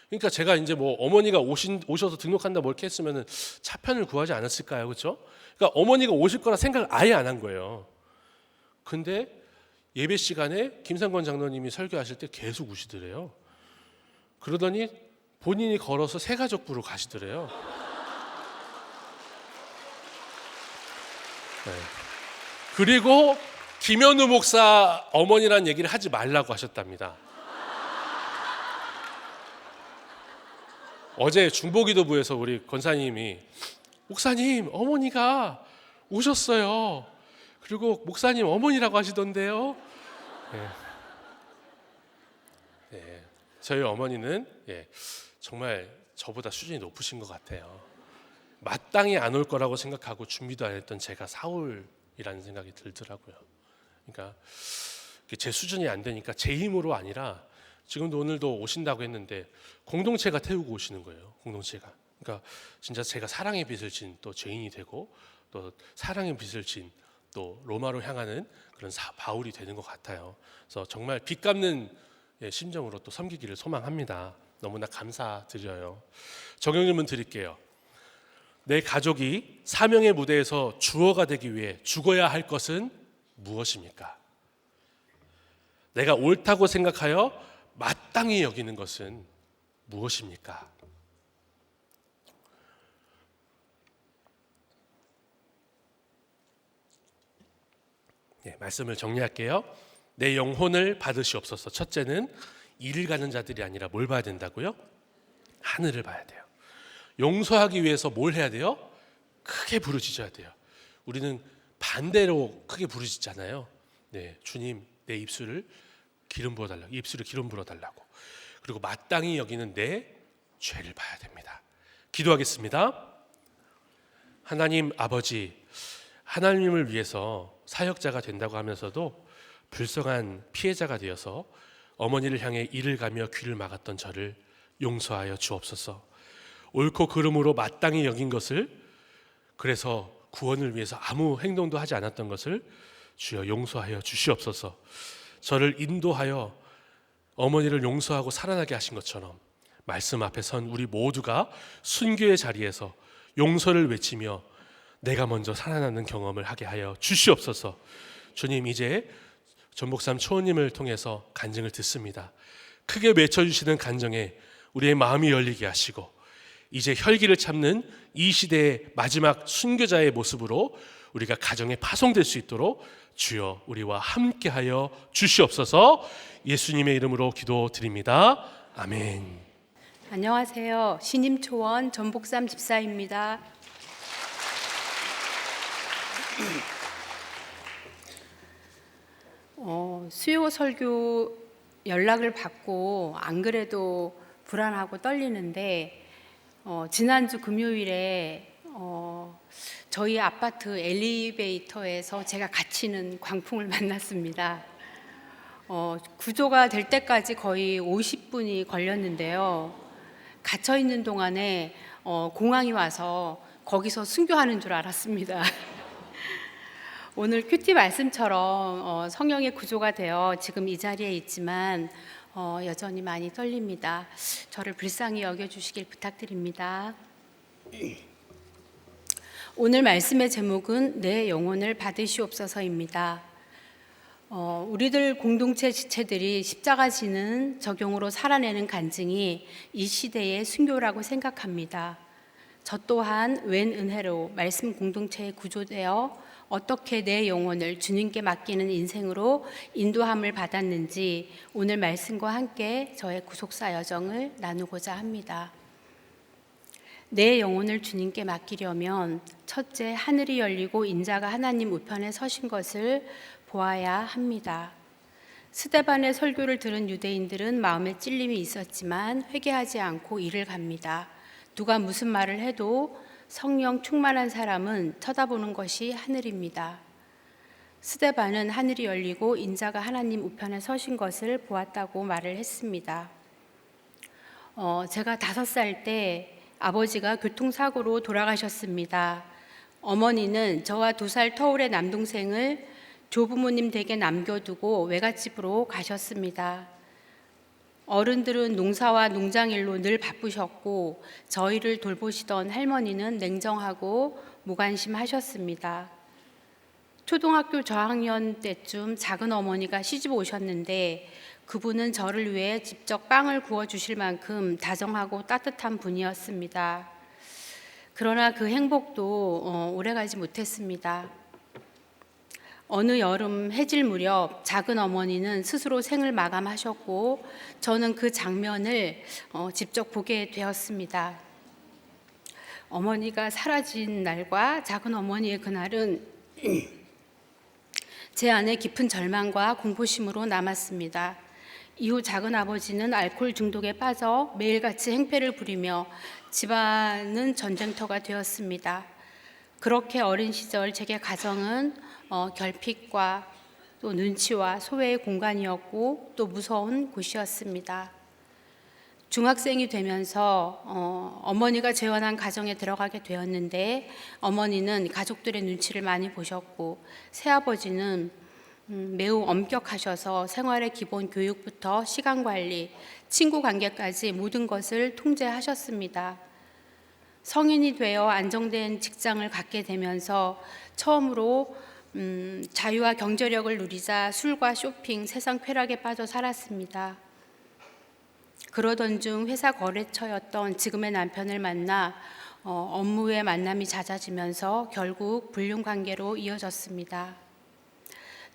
그러니까 제가 이제 뭐 어머니가 오셔서 등록한다 뭐 이렇게 했으면은 차편을 구하지 않았을까요, 그렇죠? 그러니까 어머니가 오실 거라 생각을 아예 안 한 거예요. 근데 예배 시간에 김상권 장로님이 설교하실 때 계속 우시더래요. 그러더니 본인이 걸어서 새가족부로 가시더래요. 네. 그리고 김현우 목사 어머니란 얘기를 하지 말라고 하셨답니다. 어제 중보기도부에서 우리 권사님이 목사님 어머니가 오셨어요. 그리고 목사님 어머니라고 하시던데요. 네. 저희 어머니는 정말 저보다 수준이 높으신 것 같아요. 마땅히 안 올 거라고 생각하고 준비도 안 했던 제가 사울이라는 생각이 들더라고요. 그러니까 제 수준이 안 되니까 제 힘으로 아니라 지금도 오늘도 오신다고 했는데 공동체가 태우고 오시는 거예요. 공동체가. 그러니까 진짜 제가 사랑의 빚을 진 또 죄인이 되고 또 사랑의 빚을 진 또 로마로 향하는 그런 바울이 되는 것 같아요. 그래서 정말 빚 갚는 심정으로 또 섬기기를 소망합니다. 너무나 감사드려요. 적용 질문 드릴게요. 내 가족이 사명의 무대에서 주어가 되기 위해 죽어야 할 것은 무엇입니까? 내가 옳다고 생각하여 마땅히 여기는 것은 무엇입니까? 말씀을 정리할게요. 내 영혼을 받으시옵소서. 첫째는 일을 가는 자들이 아니라 뭘 봐야 된다고요? 하늘을 봐야 돼요. 용서하기 위해서 뭘 해야 돼요? 크게 부르짖어야 돼요. 우리는 반대로 크게 부르짖잖아요. 주님 내 입술을 기름 부어달라고, 입술에 기름 부어달라고. 그리고 마땅히 여기는 내 죄를 봐야 됩니다. 기도하겠습니다. 하나님 아버지, 하나님을 위해서 사역자가 된다고 하면서도 불쌍한 피해자가 되어서 어머니를 향해 이를 가며 귀를 막았던 저를 용서하여 주옵소서. 옳고 그름으로 마땅히 여긴 것을, 그래서 구원을 위해서 아무 행동도 하지 않았던 것을 주여 용서하여 주시옵소서. 저를 인도하여 어머니를 용서하고 살아나게 하신 것처럼 말씀 앞에 선 우리 모두가 순교의 자리에서 용서를 외치며 내가 먼저 살아나는 경험을 하게 하여 주시옵소서. 주님, 이제 전복삼 초원님을 통해서 간증을 듣습니다. 크게 외쳐주시는 간증에 우리의 마음이 열리게 하시고, 이제 혈기를 참는 이 시대의 마지막 순교자의 모습으로 우리가 가정에 파송될 수 있도록 주여 우리와 함께하여 주시옵소서. 예수님의 이름으로 기도드립니다. 아멘. 안녕하세요. 신임초원 전복삼 집사입니다. 수요 설교 연락을 받고 안 그래도 불안하고 떨리는데 지난주 금요일에 저희 아파트 엘리베이터에서 제가 갇히는 광풍을 만났습니다. 구조가 될 때까지 거의 50분이 걸렸는데요. 갇혀 있는 동안에 공항이 와서 거기서 순교하는 줄 알았습니다. 오늘 큐티 말씀처럼 성령의 구조가 되어 지금 이 자리에 있지만 여전히 많이 떨립니다. 저를 불쌍히 여겨주시길 부탁드립니다. 오늘 말씀의 제목은 내 영혼을 받으시옵소서입니다. 우리들 공동체 지체들이 십자가 지는 적용으로 살아내는 간증이 이 시대의 순교라고 생각합니다. 저 또한 웬 은혜로 말씀 공동체에 구조되어 어떻게 내 영혼을 주님께 맡기는 인생으로 인도함을 받았는지 오늘 말씀과 함께 저의 구속사 여정을 나누고자 합니다. 내 영혼을 주님께 맡기려면 첫째, 하늘이 열리고 인자가 하나님 우편에 서신 것을 보아야 합니다. 스데반의 설교를 들은 유대인들은 마음에 찔림이 있었지만 회개하지 않고 이를 갑니다. 누가 무슨 말을 해도 성령 충만한 사람은 쳐다보는 것이 하늘입니다. 스데반은 하늘이 열리고 인자가 하나님 우편에 서신 것을 보았다고 말을 했습니다. 제가 5살 때 아버지가 교통사고로 돌아가셨습니다. 어머니는 저와 2살 터울의 남동생을 조부모님 댁에 남겨두고 외갓집으로 가셨습니다. 어른들은 농사와 농장일로 늘 바쁘셨고 저희를 돌보시던 할머니는 냉정하고 무관심하셨습니다. 초등학교 저학년 때쯤 작은 어머니가 시집 오셨는데 그분은 저를 위해 직접 빵을 구워주실 만큼 다정하고 따뜻한 분이었습니다. 그러나 그 행복도 오래가지 못했습니다. 어느 여름 해질 무렵 작은 어머니는 스스로 생을 마감하셨고 저는 그 장면을 직접 보게 되었습니다. 어머니가 사라진 날과 작은 어머니의 그날은 제 안에 깊은 절망과 공포심으로 남았습니다. 이후 작은 아버지는 알코올 중독에 빠져 매일같이 행패를 부리며 집안은 전쟁터가 되었습니다. 그렇게 어린 시절 제게 가정은 결핍과 또 눈치와 소외의 공간이었고 또 무서운 곳이었습니다. 중학생이 되면서 어머니가 재혼한 가정에 들어가게 되었는데 어머니는 가족들의 눈치를 많이 보셨고 새아버지는 매우 엄격하셔서 생활의 기본 교육부터 시간관리, 친구 관계까지 모든 것을 통제하셨습니다. 성인이 되어 안정된 직장을 갖게 되면서 처음으로 자유와 경제력을 누리자 술과 쇼핑, 세상 쾌락에 빠져 살았습니다. 그러던 중 회사 거래처였던 지금의 남편을 만나 업무의 만남이 잦아지면서 결국 불륜 관계로 이어졌습니다.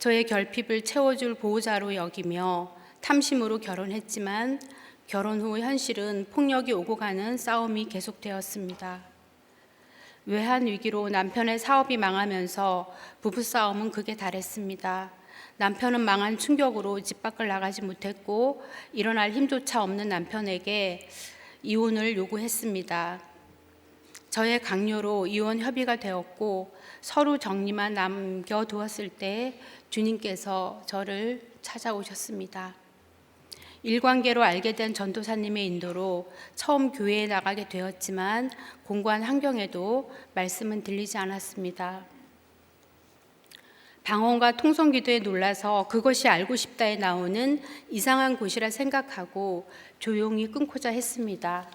저의 결핍을 채워줄 보호자로 여기며 탐심으로 결혼했지만 결혼 후 현실은 폭력이 오고 가는 싸움이 계속되었습니다. 외환 위기로 남편의 사업이 망하면서 부부싸움은 극에 달했습니다. 남편은 망한 충격으로 집 밖을 나가지 못했고 일어날 힘조차 없는 남편에게 이혼을 요구했습니다. 저의 강요로 이혼 협의가 되었고 서류 정리만 남겨두었을 때 주님께서 저를 찾아오셨습니다. 일관계로 알게 된 전도사님의 인도로 처음 교회에 나가게 되었지만 공고한 환경에도 말씀은 들리지 않았습니다. 방언과 통성기도에 놀라서 그것이 알고 싶다에 나오는 이상한 곳이라 생각하고 조용히 끊고자 했습니다.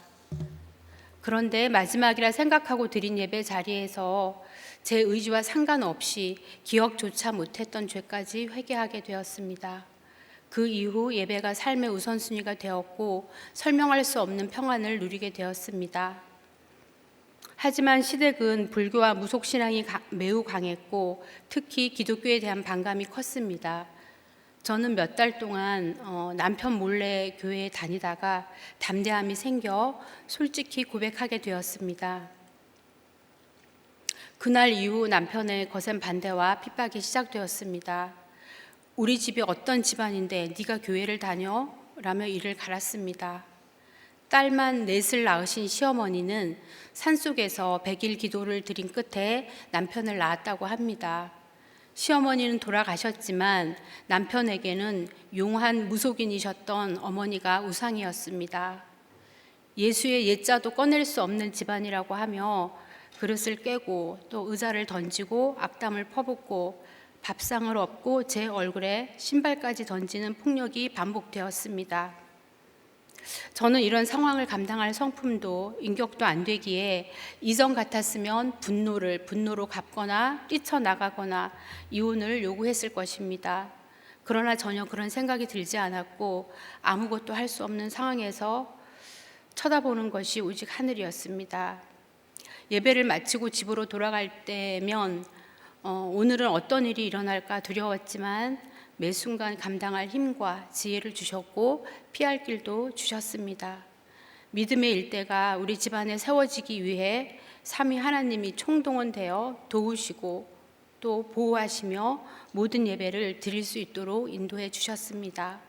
그런데 마지막이라 생각하고 드린 예배 자리에서 제 의지와 상관없이 기억조차 못했던 죄까지 회개하게 되었습니다. 그 이후 예배가 삶의 우선순위가 되었고 설명할 수 없는 평안을 누리게 되었습니다. 하지만 시댁은 불교와 무속신앙이 매우 강했고 특히 기독교에 대한 반감이 컸습니다. 저는 몇 달 동안 남편 몰래 교회에 다니다가 담대함이 생겨 솔직히 고백하게 되었습니다. 그날 이후 남편의 거센 반대와 핍박이 시작되었습니다. 우리 집이 어떤 집안인데 네가 교회를 다녀? 라며 이를 갈았습니다. 딸만 넷을 낳으신 시어머니는 산속에서 100일 기도를 드린 끝에 남편을 낳았다고 합니다. 시어머니는 돌아가셨지만 남편에게는 용한 무속인이셨던 어머니가 우상이었습니다. 예수의 예자도 꺼낼 수 없는 집안이라고 하며 그릇을 깨고 또 의자를 던지고 악담을 퍼붓고 밥상을 엎고 제 얼굴에 신발까지 던지는 폭력이 반복되었습니다. 저는 이런 상황을 감당할 성품도 인격도 안 되기에 이전 같았으면 분노로 갚거나 뛰쳐나가거나 이혼을 요구했을 것입니다. 그러나 전혀 그런 생각이 들지 않았고 아무것도 할 수 없는 상황에서 쳐다보는 것이 오직 하늘이었습니다. 예배를 마치고 집으로 돌아갈 때면 오늘은 어떤 일이 일어날까 두려웠지만 매 순간 감당할 힘과 지혜를 주셨고 피할 길도 주셨습니다. 믿음의 일대가 우리 집안에 세워지기 위해 삼위 하나님이 총동원되어 도우시고 또 보호하시며 모든 예배를 드릴 수 있도록 인도해 주셨습니다.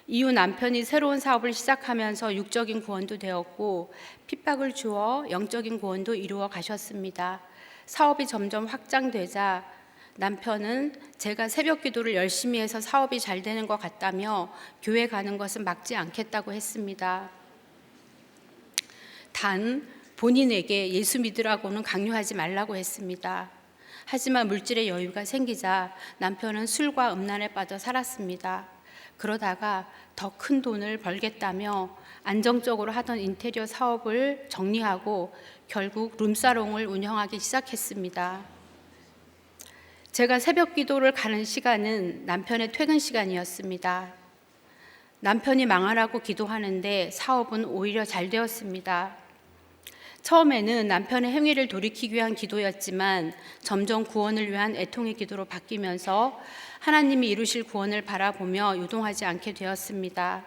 이후 남편이 새로운 사업을 시작하면서 육적인 구원도 되었고 핍박을 주어 영적인 구원도 이루어 가셨습니다. 사업이 점점 확장되자 남편은 제가 새벽 기도를 열심히 해서 사업이 잘 되는 것 같다며 교회 가는 것은 막지 않겠다고 했습니다. 단 본인에게 예수 믿으라고는 강요하지 말라고 했습니다. 하지만 물질의 여유가 생기자 남편은 술과 음란에 빠져 살았습니다. 그러다가 더 큰 돈을 벌겠다며 안정적으로 하던 인테리어 사업을 정리하고 결국 룸사롱을 운영하기 시작했습니다. 제가 새벽 기도를 가는 시간은 남편의 퇴근 시간이었습니다. 남편이 망하라고 기도하는데 사업은 오히려 잘 되었습니다. 처음에는 남편의 행위를 돌이키기 위한 기도였지만 점점 구원을 위한 애통의 기도로 바뀌면서 하나님이 이루실 구원을 바라보며 유동하지 않게 되었습니다.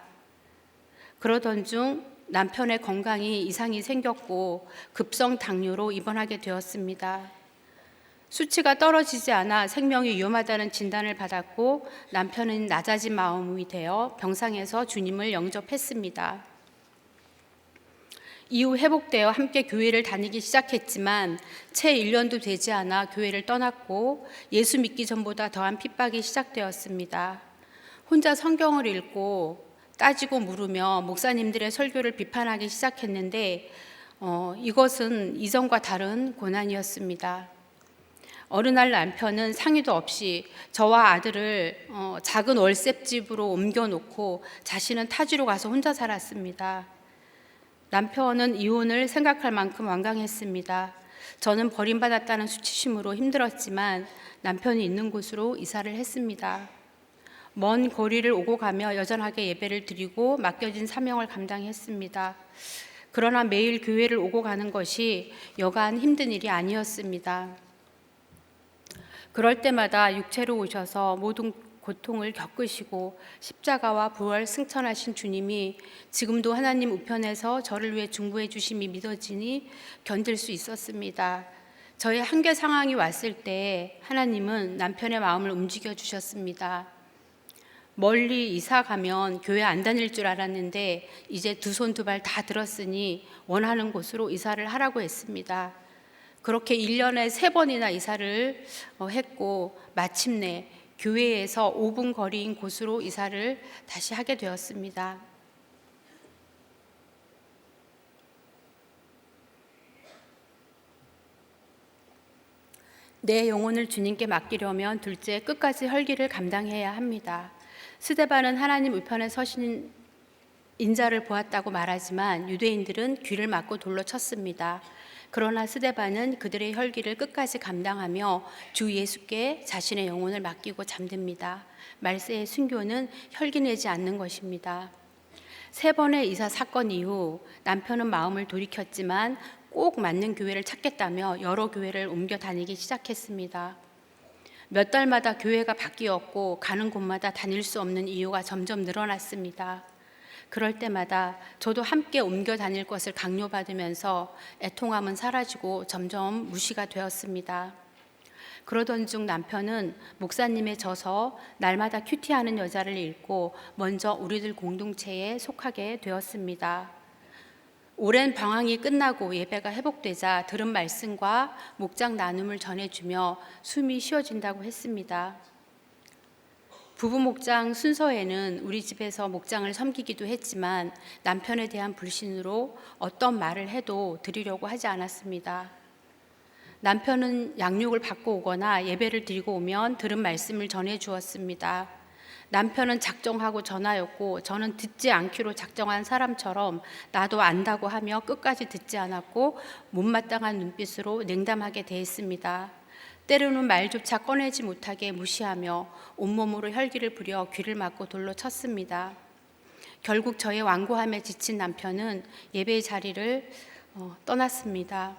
그러던 중 남편의 건강이 이상이 생겼고 급성 당뇨로 입원하게 되었습니다. 수치가 떨어지지 않아 생명이 위험하다는 진단을 받았고 남편은 낮아진 마음이 되어 병상에서 주님을 영접했습니다. 이후 회복되어 함께 교회를 다니기 시작했지만 채 1년도 되지 않아 교회를 떠났고 예수 믿기 전보다 더한 핍박이 시작되었습니다. 혼자 성경을 읽고 따지고 물으며 목사님들의 설교를 비판하기 시작했는데 이것은 이전과 다른 고난이었습니다. 어느 날 남편은 상의도 없이 저와 아들을 작은 월세집으로 옮겨놓고 자신은 타지로 가서 혼자 살았습니다. 남편은 이혼을 생각할 만큼 완강했습니다. 저는 버림받았다는 수치심으로 힘들었지만 남편이 있는 곳으로 이사를 했습니다. 먼 거리를 오고 가며 여전하게 예배를 드리고 맡겨진 사명을 감당했습니다. 그러나 매일 교회를 오고 가는 것이 여간 힘든 일이 아니었습니다. 그럴 때마다 육체로 오셔서 모든 고통을 겪으시고 십자가와 부활 승천하신 주님이 지금도 하나님 우편에서 저를 위해 중보해 주심이 믿어지니 견딜 수 있었습니다. 저의 한계 상황이 왔을 때 하나님은 남편의 마음을 움직여 주셨습니다. 멀리 이사 가면 교회 안 다닐 줄 알았는데 이제 두 손 두 발 다 들었으니 원하는 곳으로 이사를 하라고 했습니다. 그렇게 1년에 3번이나 이사를 했고 마침내 교회에서 5분 거리인 곳으로 이사를 다시 하게 되었습니다. 내 영혼을 주님께 맡기려면 둘째, 끝까지 혈기를 감당해야 합니다. 스데반은 하나님 우편에 서신 인자를 보았다고 말하지만 유대인들은 귀를 막고 돌로 쳤습니다. 그러나 스데반은 그들의 혈기를 끝까지 감당하며 주 예수께 자신의 영혼을 맡기고 잠듭니다. 말세의 순교는 혈기 내지 않는 것입니다. 3번의 이사 사건 이후 남편은 마음을 돌이켰지만 꼭 맞는 교회를 찾겠다며 여러 교회를 옮겨 다니기 시작했습니다. 몇 달마다 교회가 바뀌었고 가는 곳마다 다닐 수 없는 이유가 점점 늘어났습니다. 그럴 때마다 저도 함께 옮겨 다닐 것을 강요받으면서 애통함은 사라지고 점점 무시가 되었습니다. 그러던 중 남편은 목사님의 저서 날마다 큐티하는 여자를 읽고 먼저 우리들 공동체에 속하게 되었습니다. 오랜 방황이 끝나고 예배가 회복되자 들은 말씀과 목장 나눔을 전해주며 숨이 쉬어진다고 했습니다. 부부 목장 순서에는 우리 집에서 목장을 섬기기도 했지만 남편에 대한 불신으로 어떤 말을 해도 드리려고 하지 않았습니다. 남편은 양육을 받고 오거나 예배를 드리고 오면 들은 말씀을 전해 주었습니다. 남편은 작정하고 전하였고 저는 듣지 않기로 작정한 사람처럼 나도 안다고 하며 끝까지 듣지 않았고 못마땅한 눈빛으로 냉담하게 대했습니다. 때로는 말조차 꺼내지 못하게 무시하며 온몸으로 혈기를 부려 귀를 막고 돌로 쳤습니다. 결국 저의 완고함에 지친 남편은 예배의 자리를 떠났습니다.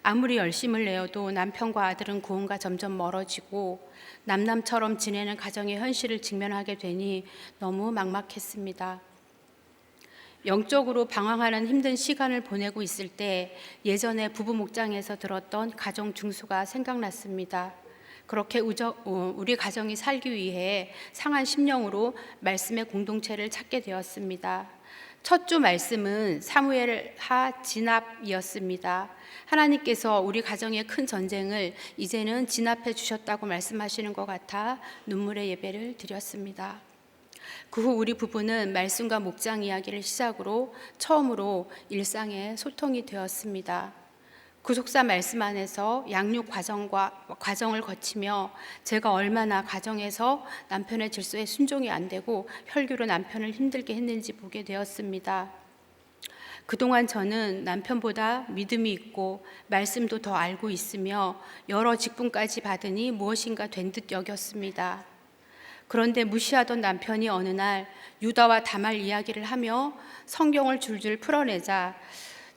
아무리 열심을 내어도 남편과 아들은 구원과 점점 멀어지고 남남처럼 지내는 가정의 현실을 직면하게 되니 너무 막막했습니다. 영적으로 방황하는 힘든 시간을 보내고 있을 때 예전에 부부 목장에서 들었던 가정 중수가 생각났습니다. 그렇게 우리 가정이 살기 위해 상한 심령으로 말씀의 공동체를 찾게 되었습니다. 첫 주 말씀은 사무엘 하 진압이었습니다. 하나님께서 우리 가정의 큰 전쟁을 이제는 진압해 주셨다고 말씀하시는 것 같아 눈물의 예배를 드렸습니다. 그 후 우리 부부는 말씀과 목장 이야기를 시작으로 처음으로 일상의 소통이 되었습니다. 구속사 말씀 안에서 양육 과정을 거치며 제가 얼마나 가정에서 남편의 질서에 순종이 안 되고 혈기로 남편을 힘들게 했는지 보게 되었습니다. 그동안 저는 남편보다 믿음이 있고 말씀도 더 알고 있으며 여러 직분까지 받으니 무엇인가 된 듯 여겼습니다. 그런데 무시하던 남편이 어느 날 유다와 다말 이야기를 하며 성경을 줄줄 풀어내자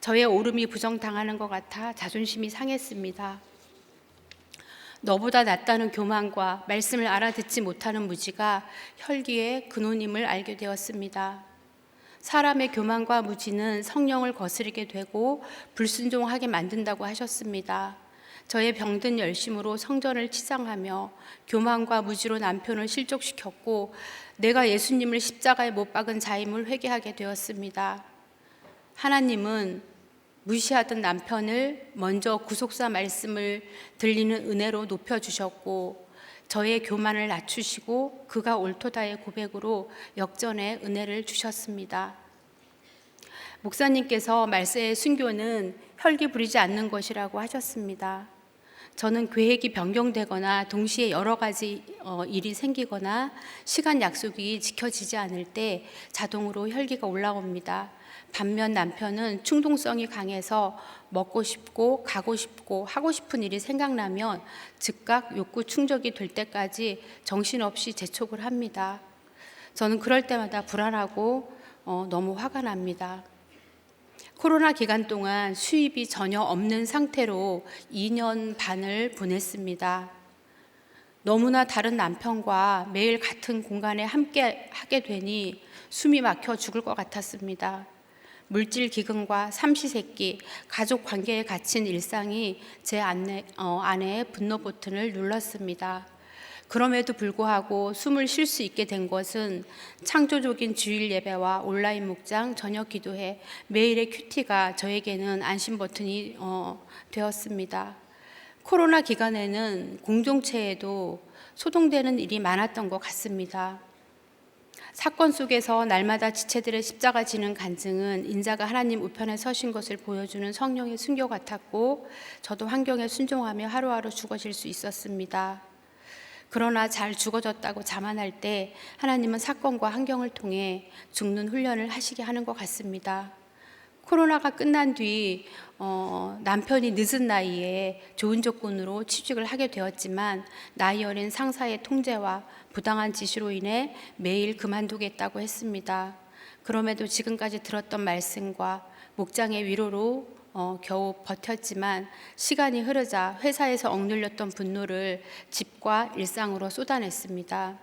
저의 오름이 부정당하는 것 같아 자존심이 상했습니다. 너보다 낫다는 교만과 말씀을 알아듣지 못하는 무지가 혈기의 근원임을 알게 되었습니다. 사람의 교만과 무지는 성령을 거스르게 되고 불순종하게 만든다고 하셨습니다. 저의 병든 열심으로 성전을 치장하며 교만과 무지로 남편을 실족시켰고 내가 예수님을 십자가에 못 박은 자임을 회개하게 되었습니다. 하나님은 무시하던 남편을 먼저 구속사 말씀을 들리는 은혜로 높여주셨고 저의 교만을 낮추시고 그가 옳도다의 고백으로 역전의 은혜를 주셨습니다. 목사님께서 말세의 순교는 혈기 부리지 않는 것이라고 하셨습니다. 저는 계획이 변경되거나 동시에 여러 가지 일이 생기거나 시간 약속이 지켜지지 않을 때 자동으로 혈기가 올라옵니다. 반면 남편은 충동성이 강해서 먹고 싶고 가고 싶고 하고 싶은 일이 생각나면 즉각 욕구 충족이 될 때까지 정신없이 재촉을 합니다. 저는 그럴 때마다 불안하고 너무 화가 납니다. 코로나 기간 동안 수입이 전혀 없는 상태로 2년 반을 보냈습니다. 너무나 다른 남편과 매일 같은 공간에 함께 하게 되니 숨이 막혀 죽을 것 같았습니다. 물질 기근과 삼시세끼, 가족 관계에 갇힌 일상이 제 안에 분노 버튼을 눌렀습니다. 그럼에도 불구하고 숨을 쉴 수 있게 된 것은 창조적인 주일 예배와 온라인 목장, 저녁 기도회, 매일의 큐티가 저에게는 안심 버튼이 되었습니다. 코로나 기간에는 공동체에도 소동되는 일이 많았던 것 같습니다. 사건 속에서 날마다 지체들의 십자가 지는 간증은 인자가 하나님 우편에 서신 것을 보여주는 성령의 순교 같았고, 저도 환경에 순종하며 하루하루 죽어질 수 있었습니다. 그러나 잘 죽어졌다고 자만할 때 하나님은 사건과 환경을 통해 죽는 훈련을 하시게 하는 것 같습니다. 코로나가 끝난 뒤 남편이 늦은 나이에 좋은 조건으로 취직을 하게 되었지만 나이 어린 상사의 통제와 부당한 지시로 인해 매일 그만두겠다고 했습니다. 그럼에도 지금까지 들었던 말씀과 목장의 위로로 겨우 버텼지만 시간이 흐르자 회사에서 억눌렸던 분노를 집과 일상으로 쏟아냈습니다.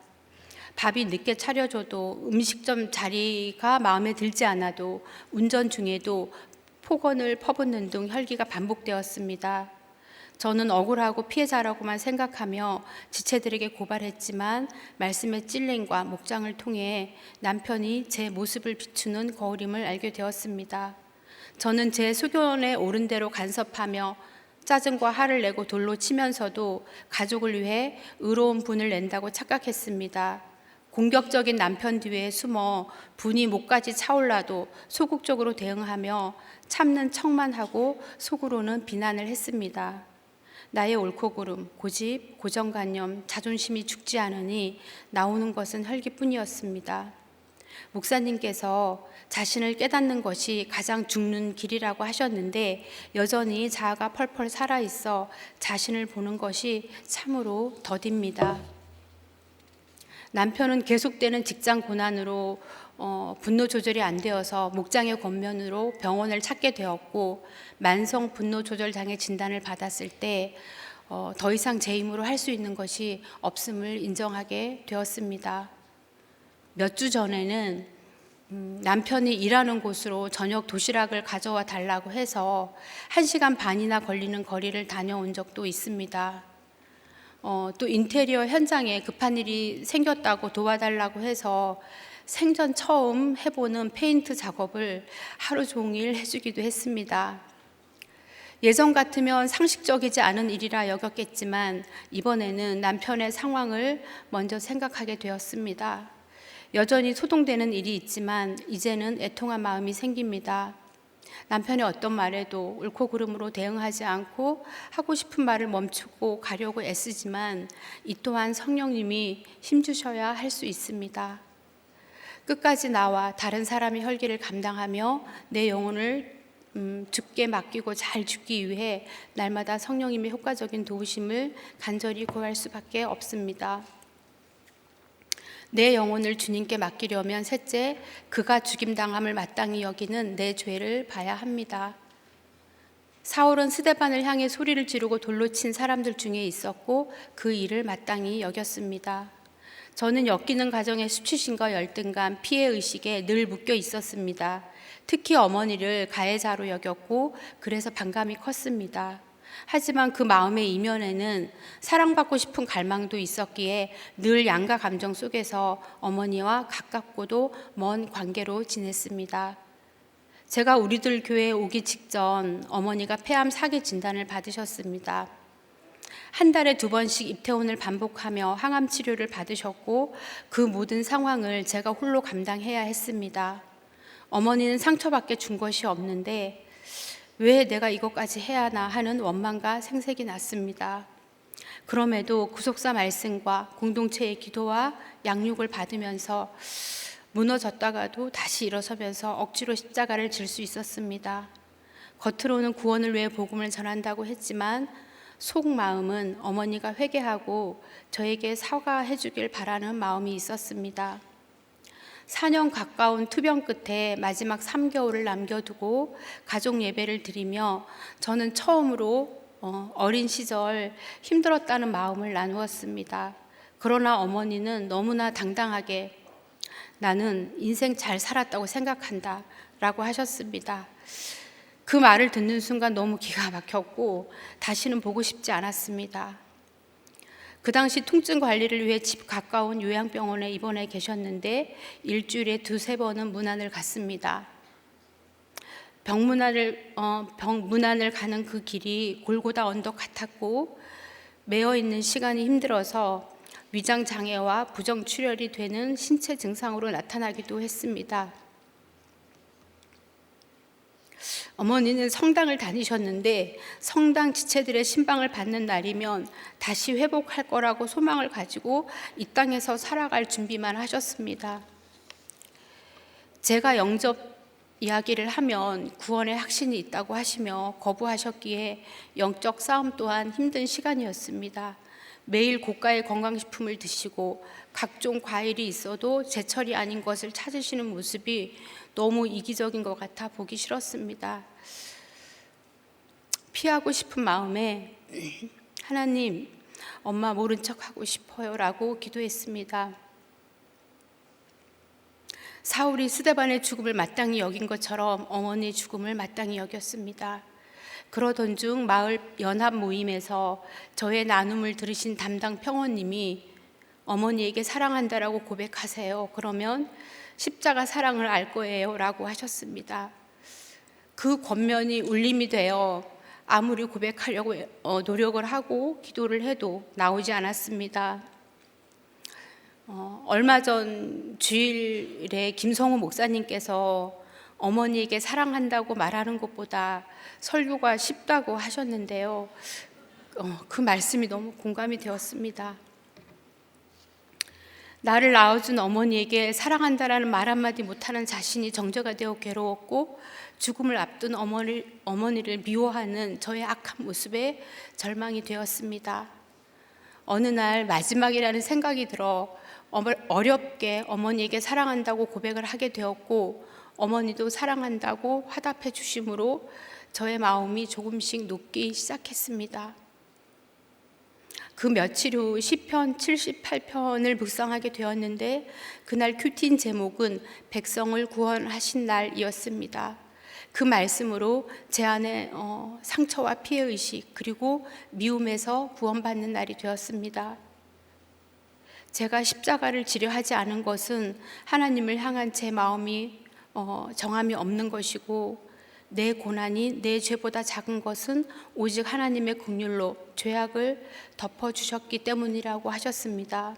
밥이 늦게 차려줘도 음식점 자리가 마음에 들지 않아도 운전 중에도 폭언을 퍼붓는 등 혈기가 반복되었습니다. 저는 억울하고 피해자라고만 생각하며 지체들에게 고발했지만 말씀의 찔림과 목장을 통해 남편이 제 모습을 비추는 거울임을 알게 되었습니다. 저는 제 소견에 옳은 대로 간섭하며 짜증과 화를 내고 돌로 치면서도 가족을 위해 의로운 분을 낸다고 착각했습니다. 공격적인 남편 뒤에 숨어 분이 목까지 차올라도 소극적으로 대응하며 참는 척만 하고 속으로는 비난을 했습니다. 나의 옳고 그름, 고집, 고정관념, 자존심이 죽지 않으니 나오는 것은 혈기뿐이었습니다. 목사님께서 자신을 깨닫는 것이 가장 죽는 길이라고 하셨는데 여전히 자아가 펄펄 살아있어 자신을 보는 것이 참으로 더딥니다. 남편은 계속되는 직장 고난으로 분노 조절이 안 되어서 목장의 권면으로 병원을 찾게 되었고, 만성 분노 조절 장애 진단을 받았을 때 더 이상 제 힘으로 할 수 있는 것이 없음을 인정하게 되었습니다. 몇 주 전에는 남편이 일하는 곳으로 저녁 도시락을 가져와 달라고 해서 1시간 반이나 걸리는 거리를 다녀온 적도 있습니다. 또 인테리어 현장에 급한 일이 생겼다고 도와달라고 해서 생전 처음 해보는 페인트 작업을 하루 종일 해주기도 했습니다. 예전 같으면 상식적이지 않은 일이라 여겼겠지만 이번에는 남편의 상황을 먼저 생각하게 되었습니다. 여전히 소동되는 일이 있지만 이제는 애통한 마음이 생깁니다. 남편의 어떤 말에도 옳고 그름으로 대응하지 않고 하고 싶은 말을 멈추고 가려고 애쓰지만 이 또한 성령님이 힘주셔야 할 수 있습니다. 끝까지 나와 다른 사람의 혈기를 감당하며 내 영혼을 죽게 맡기고 잘 죽기 위해 날마다 성령님의 효과적인 도우심을 간절히 구할 수밖에 없습니다. 내 영혼을 주님께 맡기려면 셋째, 그가 죽임당함을 마땅히 여기는 내 죄를 봐야 합니다. 사울은 스데반을 향해 소리를 지르고 돌로 친 사람들 중에 있었고 그 일을 마땅히 여겼습니다. 저는 엮이는 가정의 수치심과 열등감, 피해의식에 늘 묶여 있었습니다. 특히 어머니를 가해자로 여겼고 그래서 반감이 컸습니다. 하지만 그 마음의 이면에는 사랑받고 싶은 갈망도 있었기에 늘 양가 감정 속에서 어머니와 가깝고도 먼 관계로 지냈습니다. 제가 우리들 교회에 오기 직전 어머니가 폐암 4기 진단을 받으셨습니다. 한 달에 2번씩 입퇴원을 반복하며 항암 치료를 받으셨고 그 모든 상황을 제가 홀로 감당해야 했습니다. 어머니는 상처밖에 준 것이 없는데 왜 내가 이것까지 해야 하나 하는 원망과 생색이 났습니다. 그럼에도 구속사 말씀과 공동체의 기도와 양육을 받으면서 무너졌다가도 다시 일어서면서 억지로 십자가를 질 수 있었습니다. 겉으로는 구원을 위해 복음을 전한다고 했지만 속마음은 어머니가 회개하고 저에게 사과해 주길 바라는 마음이 있었습니다. 4년 가까운 투병 끝에 마지막 3개월을 남겨두고 가족 예배를 드리며 저는 처음으로 어린 시절 힘들었다는 마음을 나누었습니다. 그러나 어머니는 너무나 당당하게 나는 인생 잘 살았다고 생각한다 라고 하셨습니다. 그 말을 듣는 순간 너무 기가 막혔고 다시는 보고 싶지 않았습니다. 그 당시 통증 관리를 위해 집 가까운 요양병원에 입원해 계셨는데 일주일에 2-3번은 문안을 갔습니다. 병문안을 가는 그 길이 골고다 언덕 같았고 매어 있는 시간이 힘들어서 위장 장애와 부정 출혈이 되는 신체 증상으로 나타나기도 했습니다. 어머니는 성당을 다니셨는데 성당 지체들의 신방을 받는 날이면 다시 회복할 거라고 소망을 가지고 이 땅에서 살아갈 준비만 하셨습니다. 제가 영접 이야기를 하면 구원의 확신이 있다고 하시며 거부하셨기에 영적 싸움 또한 힘든 시간이었습니다. 매일 고가의 건강식품을 드시고 각종 과일이 있어도 제철이 아닌 것을 찾으시는 모습이 너무 이기적인 것 같아 보기 싫었습니다. 피하고 싶은 마음에 하나님, 엄마 모른 척 하고 싶어요 라고 기도했습니다. 사울이 스데반의 죽음을 마땅히 여긴 것처럼 어머니의 죽음을 마땅히 여겼습니다. 그러던 중 마을 연합 모임에서 저의 나눔을 들으신 담당 평원님이 어머니에게 사랑한다라고 고백하세요. 그러면 십자가 사랑을 알 거예요 라고 하셨습니다. 그 권면이 울림이 되어 아무리 고백하려고 노력을 하고 기도를 해도 나오지 않았습니다. 얼마 전 주일에 김성우 목사님께서 어머니에게 사랑한다고 말하는 것보다 설교가 쉽다고 하셨는데요. 그 말씀이 너무 공감이 되었습니다. 나를 낳아준 어머니에게 사랑한다라는 말 한마디 못하는 자신이 정죄가 되어 괴로웠고 죽음을 앞둔 어머니를 미워하는 저의 악한 모습에 절망이 되었습니다. 어느 날 마지막이라는 생각이 들어 어렵게 어머니에게 사랑한다고 고백을 하게 되었고 어머니도 사랑한다고 화답해 주심으로 저의 마음이 조금씩 녹기 시작했습니다. 그 며칠 후 시편 78편을 묵상하게 되었는데 그날 큐티인 제목은 백성을 구원하신 날이었습니다. 그 말씀으로 제 안에 상처와 피해의식 그리고 미움에서 구원받는 날이 되었습니다. 제가 십자가를 지려 하지 않은 것은 하나님을 향한 제 마음이 정함이 없는 것이고 내 고난이 내 죄보다 작은 것은 오직 하나님의 긍휼로 죄악을 덮어주셨기 때문이라고 하셨습니다.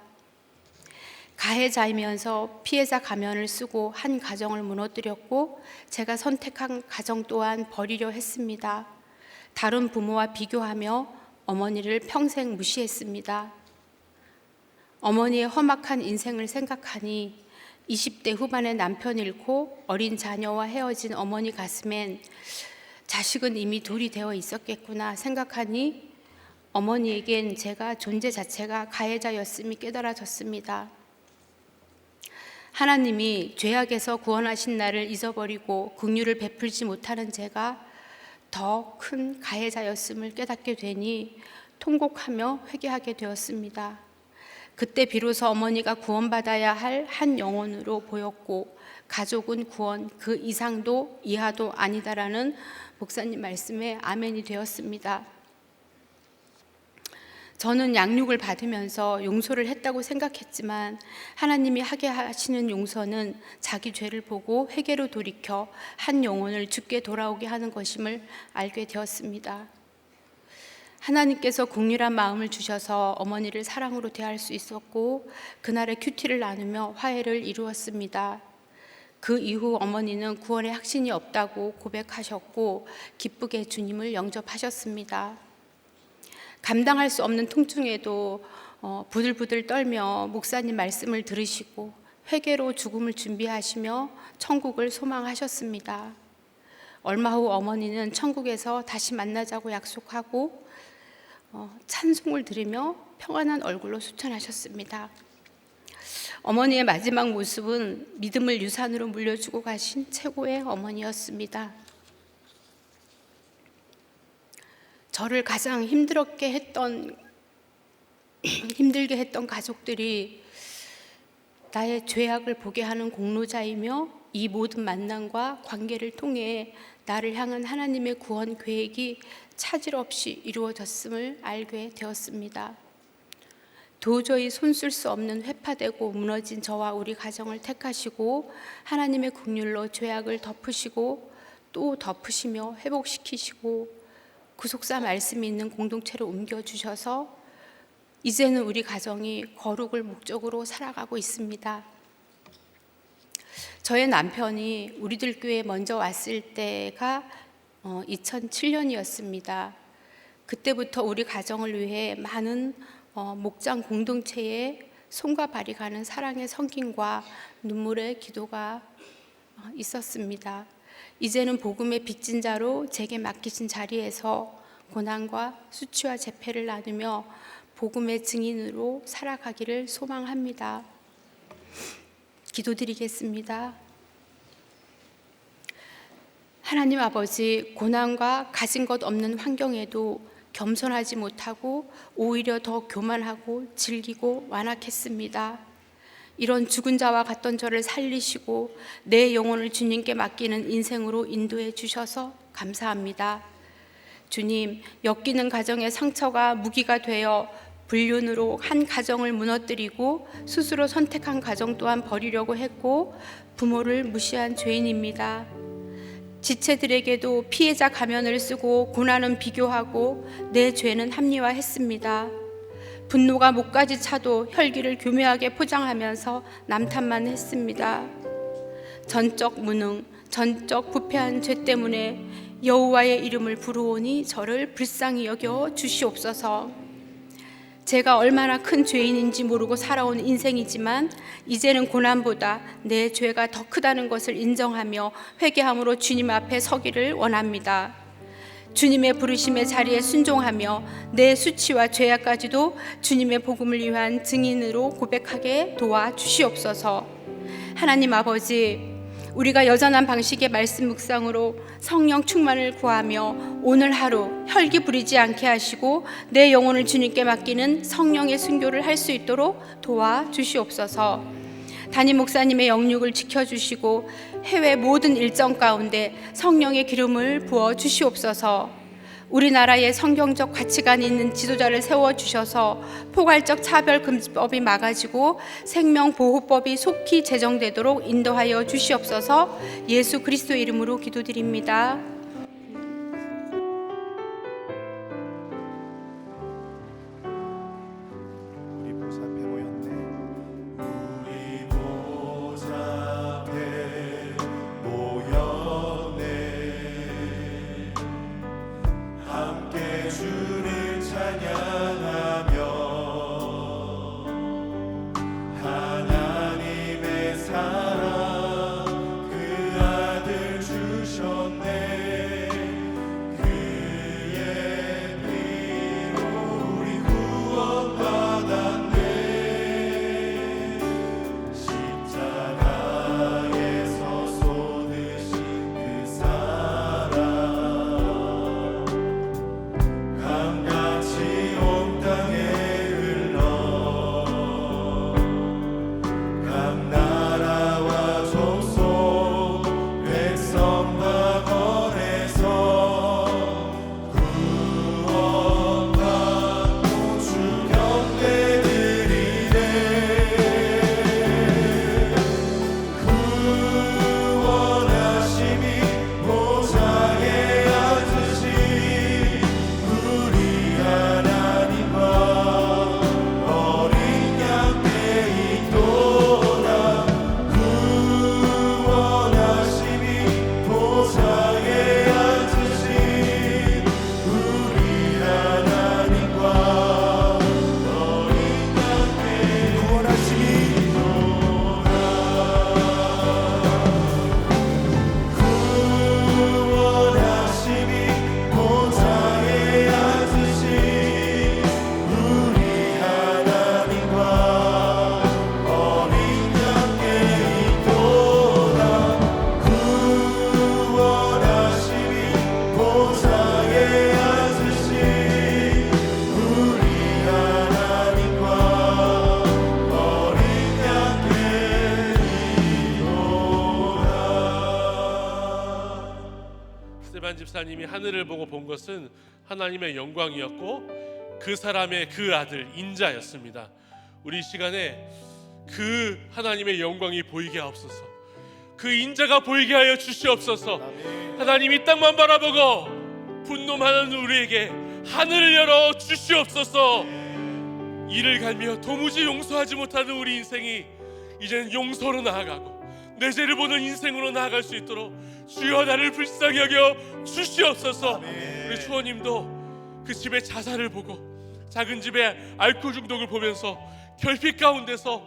가해자이면서 피해자 가면을 쓰고 한 가정을 무너뜨렸고 제가 선택한 가정 또한 버리려 했습니다. 다른 부모와 비교하며 어머니를 평생 무시했습니다. 어머니의 험악한 인생을 생각하니 20대 후반에 남편 잃고 어린 자녀와 헤어진 어머니 가슴엔 자식은 이미 둘이 되어 있었겠구나 생각하니 어머니에겐 제가 존재 자체가 가해자였음이 깨달아졌습니다. 하나님이 죄악에서 구원하신 나를 잊어버리고 긍휼을 베풀지 못하는 제가 더 큰 가해자였음을 깨닫게 되니 통곡하며 회개하게 되었습니다. 그때 비로소 어머니가 구원받아야 할 한 영혼으로 보였고 가족은 구원 그 이상도 이하도 아니다라는 목사님 말씀에 아멘이 되었습니다. 저는 양육을 받으면서 용서를 했다고 생각했지만 하나님이 하게 하시는 용서는 자기 죄를 보고 회개로 돌이켜 한 영혼을 주께 돌아오게 하는 것임을 알게 되었습니다. 하나님께서 긍휼한 마음을 주셔서 어머니를 사랑으로 대할 수 있었고 그날의 큐티를 나누며 화해를 이루었습니다. 그 이후 어머니는 구원의 확신이 없다고 고백하셨고 기쁘게 주님을 영접하셨습니다. 감당할 수 없는 통증에도 부들부들 떨며 목사님 말씀을 들으시고 회개로 죽음을 준비하시며 천국을 소망하셨습니다. 얼마 후 어머니는 천국에서 다시 만나자고 약속하고 찬송을 들으며 평안한 얼굴로 소천하셨습니다. 어머니의 마지막 모습은 믿음을 유산으로 물려주고 가신 최고의 어머니였습니다. 저를 가장 힘들게 했던 가족들이 나의 죄악을 보게 하는 공로자이며 이 모든 만남과 관계를 통해 나를 향한 하나님의 구원 계획이 차질 없이 이루어졌음을 알게 되었습니다. 도저히 손쓸 수 없는 회파되고 무너진 저와 우리 가정을 택하시고 하나님의 긍휼로 죄악을 덮으시고 또 덮으시며 회복시키시고 구속사 말씀이 있는 공동체로 옮겨주셔서 이제는 우리 가정이 거룩을 목적으로 살아가고 있습니다. 저의 남편이 우리들 교회에 먼저 왔을 때가 2007년이었습니다. 그때부터 우리 가정을 위해 많은 목장 공동체에 손과 발이 가는 사랑의 섬김과 눈물의 기도가 있었습니다. 이제는 복음의 빚진 자로 제게 맡기신 자리에서 고난과 수치와 재패를 나누며 복음의 증인으로 살아가기를 소망합니다. 기도드리겠습니다. 하나님 아버지, 고난과 가진 것 없는 환경에도 겸손하지 못하고 오히려 더 교만하고 질기고 완악했습니다. 이런 죽은 자와 같던 저를 살리시고 내 영혼을 주님께 맡기는 인생으로 인도해 주셔서 감사합니다. 주님, 엮이는 가정의 상처가 무기가 되어 불륜으로 한 가정을 무너뜨리고 스스로 선택한 가정 또한 버리려고 했고 부모를 무시한 죄인입니다. 지체들에게도 피해자 가면을 쓰고 고난은 비교하고 내 죄는 합리화했습니다. 분노가 목까지 차도 혈기를 교묘하게 포장하면서 남탓만 했습니다. 전적 무능, 전적 부패한 죄 때문에 여호와의 이름을 부르오니 저를 불쌍히 여겨 주시옵소서. 제가 얼마나 큰 죄인인지 모르고 살아온 인생이지만 이제는 고난보다 내 죄가 더 크다는 것을 인정하며 회개함으로 주님 앞에 서기를 원합니다. 주님의 부르심의 자리에 순종하며 내 수치와 죄악까지도 주님의 복음을 위한 증인으로 고백하게 도와주시옵소서. 하나님 아버지, 우리가 여전한 방식의 말씀 묵상으로 성령 충만을 구하며 오늘 하루 혈기 부리지 않게 하시고 내 영혼을 주님께 맡기는 성령의 순교를 할 수 있도록 도와주시옵소서. 담임 목사님의 영육을 지켜주시고 해외 모든 일정 가운데 성령의 기름을 부어 주시옵소서. 우리나라에 성경적 가치관이 있는 지도자를 세워주셔서 포괄적 차별금지법이 막아지고 생명보호법이 속히 제정되도록 인도하여 주시옵소서. 예수 그리스도의 이름으로 기도드립니다. 우리 보좌 앞에 모였네. 우리 보좌 앞에 모였네. 함께 주를 찬양하며 하나님의 사랑 그 아들 주셨네. 그의 피로 우리 구원받았네. 십자가에서 쏟으신 그 사랑 강같이 온 땅에 흘러 각 나라와 족속 백성과 거래서 구원받고 주경배 드리네. 구원하심이 보좌에 앉으신 우리 하나님과 어린 양께 있도다. 구원하심이 보좌에 앉으신 우리 하나님과 어린 양께 구원하심이 구원하심이 보좌에 앉으신 우리 하나님과 어린 양께 있도다. 구원하심이 보좌에 앉으신 우리 하나님과 어린 양께 있도다. 스데반 집사님이 하늘을 보고 본 것은 하나님의 영광이었고 그 사람의 그 아들 인자였습니다. 우리 이 시간에 그 하나님의 영광이 보이게 하옵소서. 그 인자가 보이게 하여 주시옵소서. 하나님, 이 땅만 바라보고 분노하는 우리에게 하늘을 열어 주시옵소서. 이를 갈며 도무지 용서하지 못하는 우리 인생이 이제는 용서로 나아가고 내 죄를 보는 인생으로 나아갈 수 있도록 주여 나를 불쌍히 여겨 주시옵소서. 우리 추호님도 그 집의 자살을 보고 작은 집의 알코올 중독을 보면서 결핍 가운데서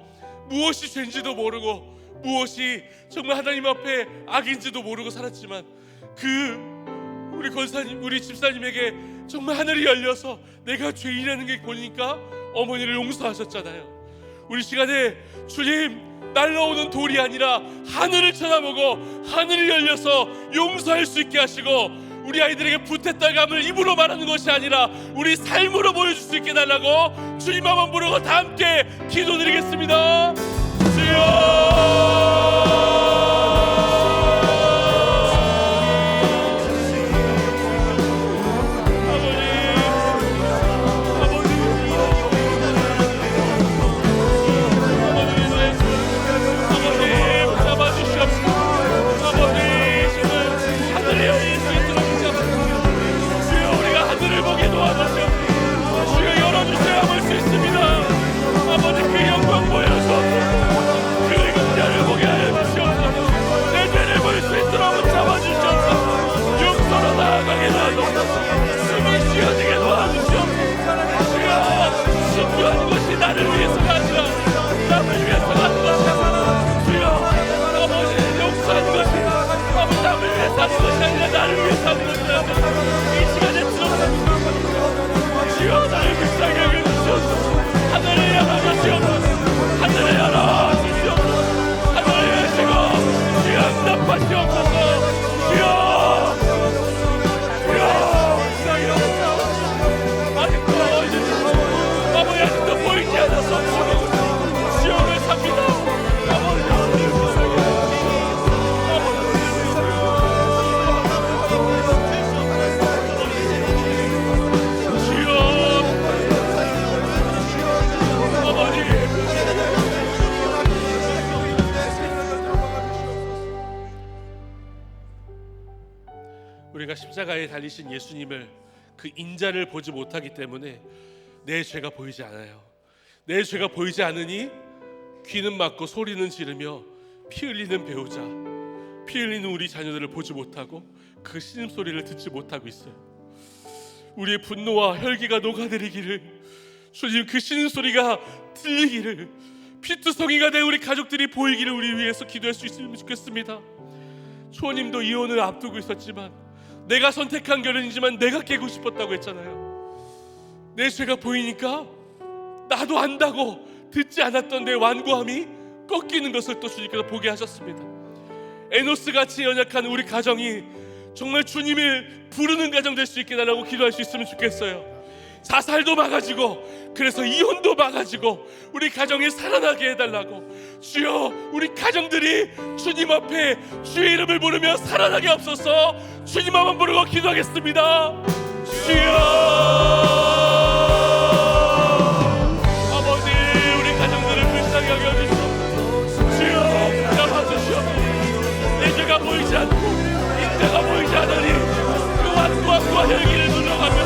무엇이 죄인지도 모르고 무엇이 정말 하나님 앞에 악인지도 모르고 살았지만 그 우리 권사님, 우리 집사님에게 정말 하늘이 열려서 내가 죄인이라는 게 보니까 어머니를 용서하셨잖아요. 우리 시간에 주님, 날라오는 돌이 아니라 하늘을 쳐다보고 하늘이 열려서 용서할 수 있게 하시고 우리 아이들에게 부태딸감을 입으로 말하는 것이 아니라 우리 삶으로 보여줄 수 있게 달라고 주님 한번 부르고 다 함께 기도드리겠습니다. 주여, 순교하는 것이 나를 위해서가 아니라 남을 위해서가 아니라 주여, 아버지 용서하는 것이 아버지 남을 위해서 하는 것이 아니라 나를 위해서 하는 것이라 이 시간에 들었습니다. 주여, 나를 불쌍히 여겨주시옵소서. 하늘을 열어주시옵소서. 하늘을 열어주시옵소서. 하늘을 여시고 주여 응답하시옵소서. 주여, 아직도 보이지 않아서 지옥을 삽니다. 우리가 십자가에 달리신 예수님을, 그 인자를 보지 못하기 때문에 내 죄가 보이지 않아요. 내 죄가 보이지 않으니 귀는 막고 소리는 지르며 피 흘리는 배우자, 피 흘리는 우리 자녀들을 보지 못하고 그 신음소리를 듣지 못하고 있어요. 우리의 분노와 혈기가 녹아내리기를, 주님 그 신음소리가 들리기를, 피투성이가 된 우리 가족들이 보이기를 우리 위해서 기도할 수 있으면 좋겠습니다. 초님도 이혼을 앞두고 있었지만 내가 선택한 결혼이지만 내가 깨고 싶었다고 했잖아요. 내 죄가 보이니까 나도 안다고 듣지 않았던 내 완고함이 꺾이는 것을 또 주님께서 보게 하셨습니다. 에노스같이 연약한 우리 가정이 정말 주님을 부르는 가정 될 수 있게 달라고 기도할 수 있으면 좋겠어요. 자살도 막아지고 그래서 이혼도 막아지고 우리 가정이 살아나게 해달라고, 주여 우리 가정들이 주님 앞에 주의 이름을 부르며 살아나게 없어서 주님 한번 부르고 기도하겠습니다. 주여, 아버지 우리 가정들을 불쌍히 여겨주시옵소서. 주여 잡아주시옵소서. 내 죄가 보이지 않고 인자가 보이지 않으니 그 완고함과 혈기를 눌러가며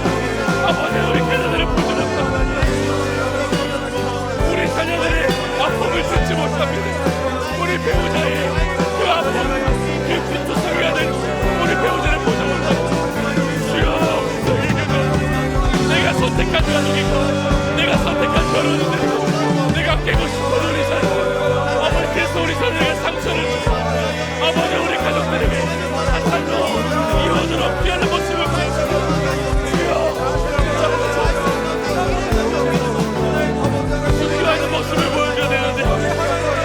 아버지 우리 자녀들을 보지 못합니다. 우리 자녀들의 아픔을 듣지 못합니다. 우리 배우자의 그 아픔, 그 피투성이가 된 우리 배우자를 보지 못합니다. 주여, 내가 선택한 가족이고 내가 선택한 결혼인데 내가 깨고 싶은 우리 자녀, 아버지 그래서 우리 자녀에게 상처를 주시고 아버지 우리 가족들에게 자살로 이혼으로 피하는 모습을 보여주시고 순교하는 모습을 보여줘야 되는데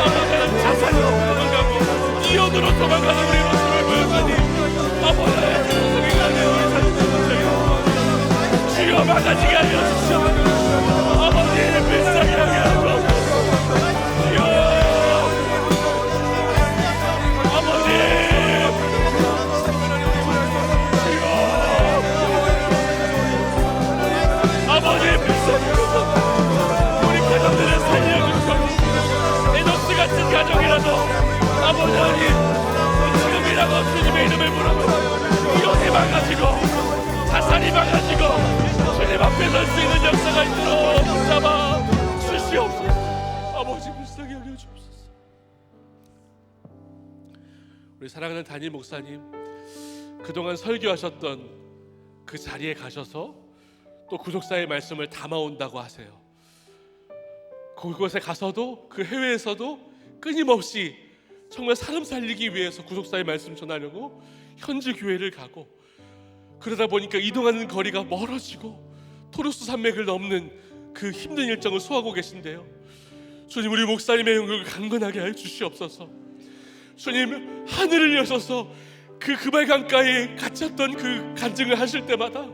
아버지는 자살로 도망가고 이혼으로 도망가는 우리 모습을 보여주니 아버지의 소리가 내 우리 자녀들 주여 막아지게 하여 주시오. 아버지의 불쌍히 하게 하고 주여, 아버지 주여, 아버지의 불쌍히 하고 우리 가정들을 살려 막아지고 자살이 막아지고 주님 앞에 설 수 있는 역사가 있도록 붙잡아 주시옵소서. 아버지 불쌍히 여겨주옵소서. 우리 사랑하는 담임 목사님, 그동안 설교하셨던 그 자리에 가셔서 또 구속사의 말씀을 담아온다고 하세요. 그곳에 가서도 그 해외에서도 끊임없이 정말 사람 살리기 위해서 구속사의 말씀 전하려고 현지 교회를 가고, 그러다 보니까 이동하는 거리가 멀어지고 토르스 산맥을 넘는 그 힘든 일정을 소화하고 계신데요. 주님, 우리 목사님의 영역을 강건하게 하여 주시옵소서. 주님, 하늘을 여셔서 그 금알 강가에 갇혔던 그 간증을 하실 때마다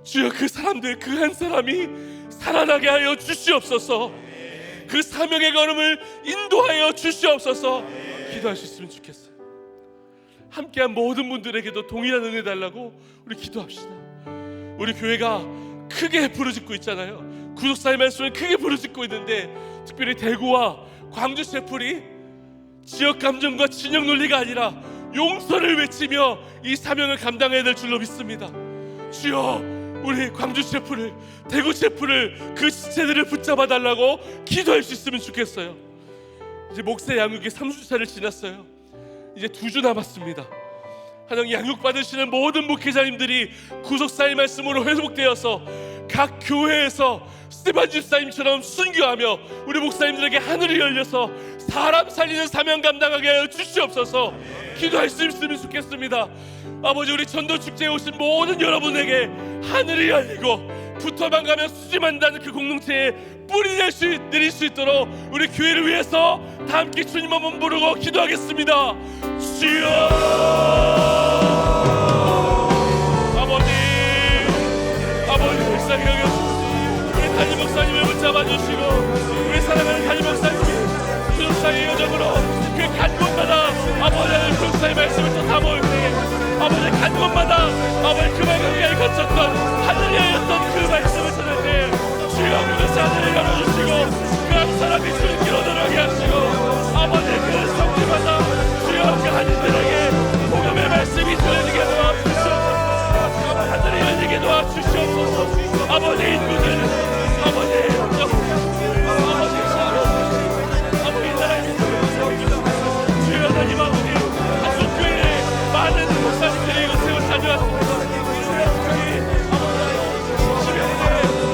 주여, 그 사람들 그 한 사람이 살아나게 하여 주시옵소서. 그 사명의 걸음을 인도하여 주시옵소서. 기도할 수 있으면 좋겠어요. 함께한 모든 분들에게도 동일한 은혜 달라고 우리 기도합시다. 우리 교회가 크게 부르짖고 있잖아요. 구속사의 말씀을 크게 부르짖고 있는데, 특별히 대구와 광주 셰플이 지역 감정과 진영 논리가 아니라 용서를 외치며 이 사명을 감당해야 될 줄로 믿습니다. 주여, 우리 광주 셰프를, 대구 셰프를, 그 지체들을 붙잡아 달라고 기도할 수 있으면 좋겠어요. 이제 목세 양육이 3주차를 지났어요. 이제 2주 남았습니다. 하나님, 양육 받으시는 모든 목회자님들이 구속사의 말씀으로 회복되어서 각 교회에서 스테반 집사님처럼 순교하며 우리 목사님들에게 하늘이 열려서 사람 살리는 사명 감당하게 하여 주시옵소서. 기도할 수 있으면 좋겠습니다. 아버지, 우리 전도축제에 오신 모든 여러분에게 하늘이 열리고 붙어만 가면 수지만다는 그 공동체에 뿌리 내릴 수 있도록 우리 교회를 위해서 다 함께 주님 한번 부르고 기도하겠습니다. 주여, 아버지 불쌍히 여겨주시고 우리 담임 목사님을 붙잡아 주시고, 우리 사랑하는 담임 목사님이 구속사의 여정으로 그 간 곳마다 아버지 구속사의 말씀을 또 담아올 때에 아버지 간 곳마다 아버지 그 말강가에 거쳤던 하늘이 열렸던 그 말씀을 전할 때 주여, 그것이 하늘을 열어주시고 그 한 사람이 주님께로 들어가게 하시고, 아버지 그 성지마다 주여 그 한인들에게 복음의 말씀이 전해지게 도와주시옵소서. 하늘이 열리게 도와주시옵소서. 아버지 인구들, 아버지 나라의 주여, 하나님 아버지, 한국교회에 많은 목사님들이 이곳에 다녀왔습니다.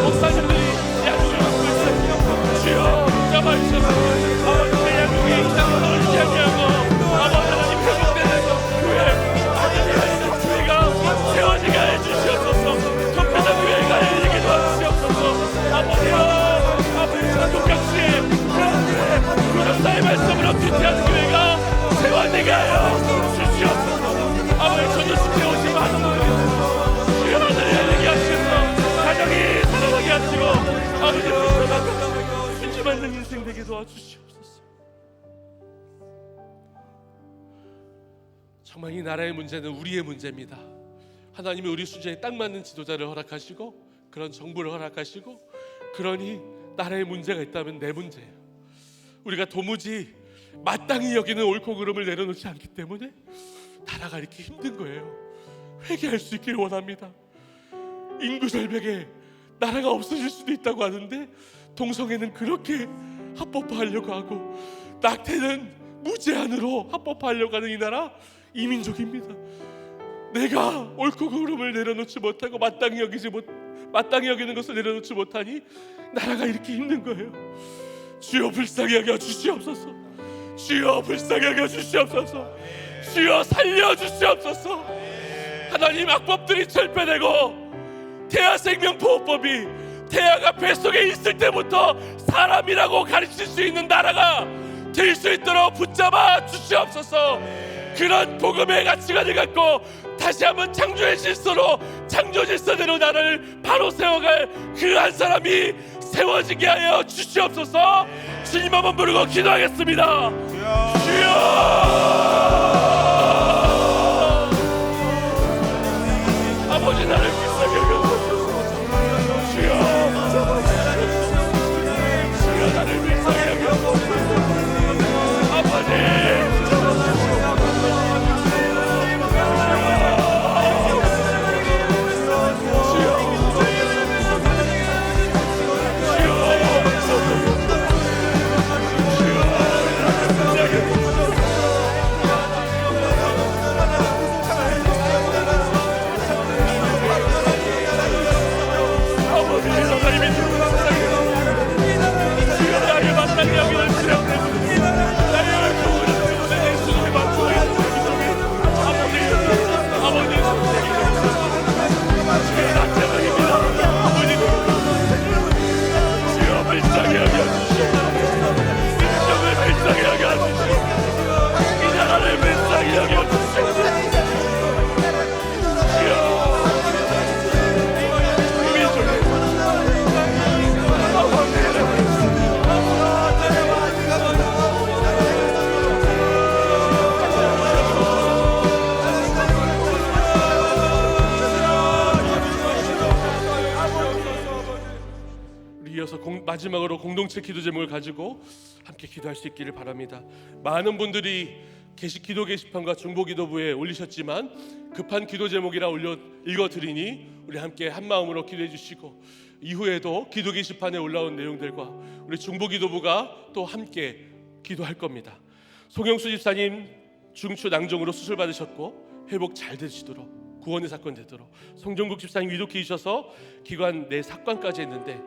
목사님들이 양육을 받고 있어요. 주여, 잡아주셔서 아버지 내 양육이 이 땅을 떨어지지 아니하고 아버지 하나님 회복되는 교회, 하나님 열리는 교회가 세워지게 해주시옵소서. 통폐자 교회가 열리게 도와주시옵소서. 아버지여, 아버지 전국각지에 구속사의 말씀으로 뒤태하는 교회가 세워지게 하여 주시옵소서. 아버지 전도축제에 오신 많은 분들 주여, 하늘을 열리게 하시옵소서. 가정이 살아나게 하시고 아버지 불쌍한 순주받는 인생 되게 도와주시옵소서. 정말 이 나라의 문제는 우리의 문제입니다. 하나님이 우리 수준에 딱 맞는 지도자를 허락하시고 그런 정부를 허락하시고, 그러니 나라의 문제가 있다면 내 문제예요. 우리가 도무지 마땅히 여기는 옳고 그름을 내려놓지 않기 때문에 나라가 이렇게 힘든 거예요. 회개할 수 있길 원합니다. 인구 절벽에 나라가 없어질 수도 있다고 하는데 동성애는 그렇게 합법화하려고 하고 낙태는 무제한으로 합법화하려고 하는 이 나라, 이민족입니다. 내가 옳고 그름을 내려놓지 못하고 마땅히 여기는 것을 내려놓지 못하니 나라가 이렇게 힘든 거예요. 주여, 불쌍히 여겨 주시옵소서. 주여, 불쌍히 여겨 주시옵소서. 주여, 살려 주시옵소서. 하나님, 악법들이 철폐되고 태아생명보호법이 태아가 뱃속에 있을 때부터 사람이라고 가르칠 수 있는 나라가 될 수 있도록 붙잡아 주시옵소서. 그런 복음의 가치관을 갖고 다시 한번 창조의 질서로, 창조 질서대로 나라를 바로 세워갈 그 한 사람이 세워지게 하여 주시옵소서. 주님 한번 부르고 기도하겠습니다. 주여, 아버지 나를 불쌍히 여겨주소서. 주여, 주여 나를 불쌍히 여겨주소서. 아버지 이어서 마지막으로 공동체 기도 제목을 가지고 함께 기도할 수 있기를 바랍니다. 많은 분들이 기도 게시판과 중보기도부에 올리셨지만 급한 기도 제목이라 읽어드리니 우리 함께 한 마음으로 기도해 주시고, 이후에도 기도 게시판에 올라온 내용들과 우리 중보기도부가 또 함께 기도할 겁니다. 송영수 집사님 중추 낭종으로 수술 받으셨고 회복 잘 되시도록, 구원의 사건 되도록, 송정국 집사님 위독해주셔서 기관 내 삭관까지 했는데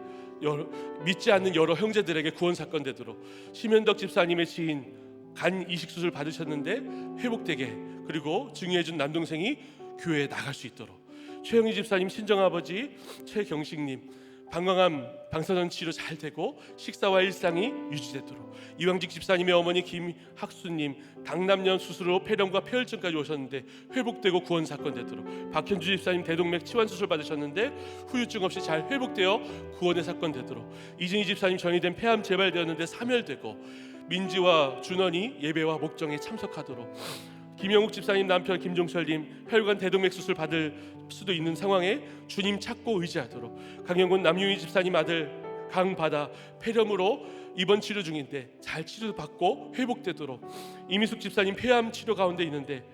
믿지 않는 여러 형제들에게 구원 사건 되도록, 심현덕 집사님의 지인 간 이식 수술 받으셨는데 회복되게, 그리고 증여해준 남동생이 교회에 나갈 수 있도록, 최영희 집사님 친정아버지 최경식님 방광암 방사선 치료 잘 되고 식사와 일상이 유지되도록, 이왕직 집사님의 어머니 김학수님 당남년 수술로 폐렴과 폐혈증까지 오셨는데 회복되고 구원 사건 되도록, 박현주 집사님 대동맥 치환 수술 받으셨는데 후유증 없이 잘 회복되어 구원의 사건 되도록, 이진희 집사님 전이된 폐암 재발되었는데 사멸되고 민지와 준원이 예배와 목정에 참석하도록, 김영욱 집사님 남편 김종철님 혈관 대동맥 수술 받을 수도 있는 상황에 주님 찾고 의지하도록, 강영곤 남유희 집사님 아들 강바다 폐렴으로 입원 치료 중인데 잘 치료받고 회복되도록, 이미숙 집사님 폐암 치료 가운데 있는데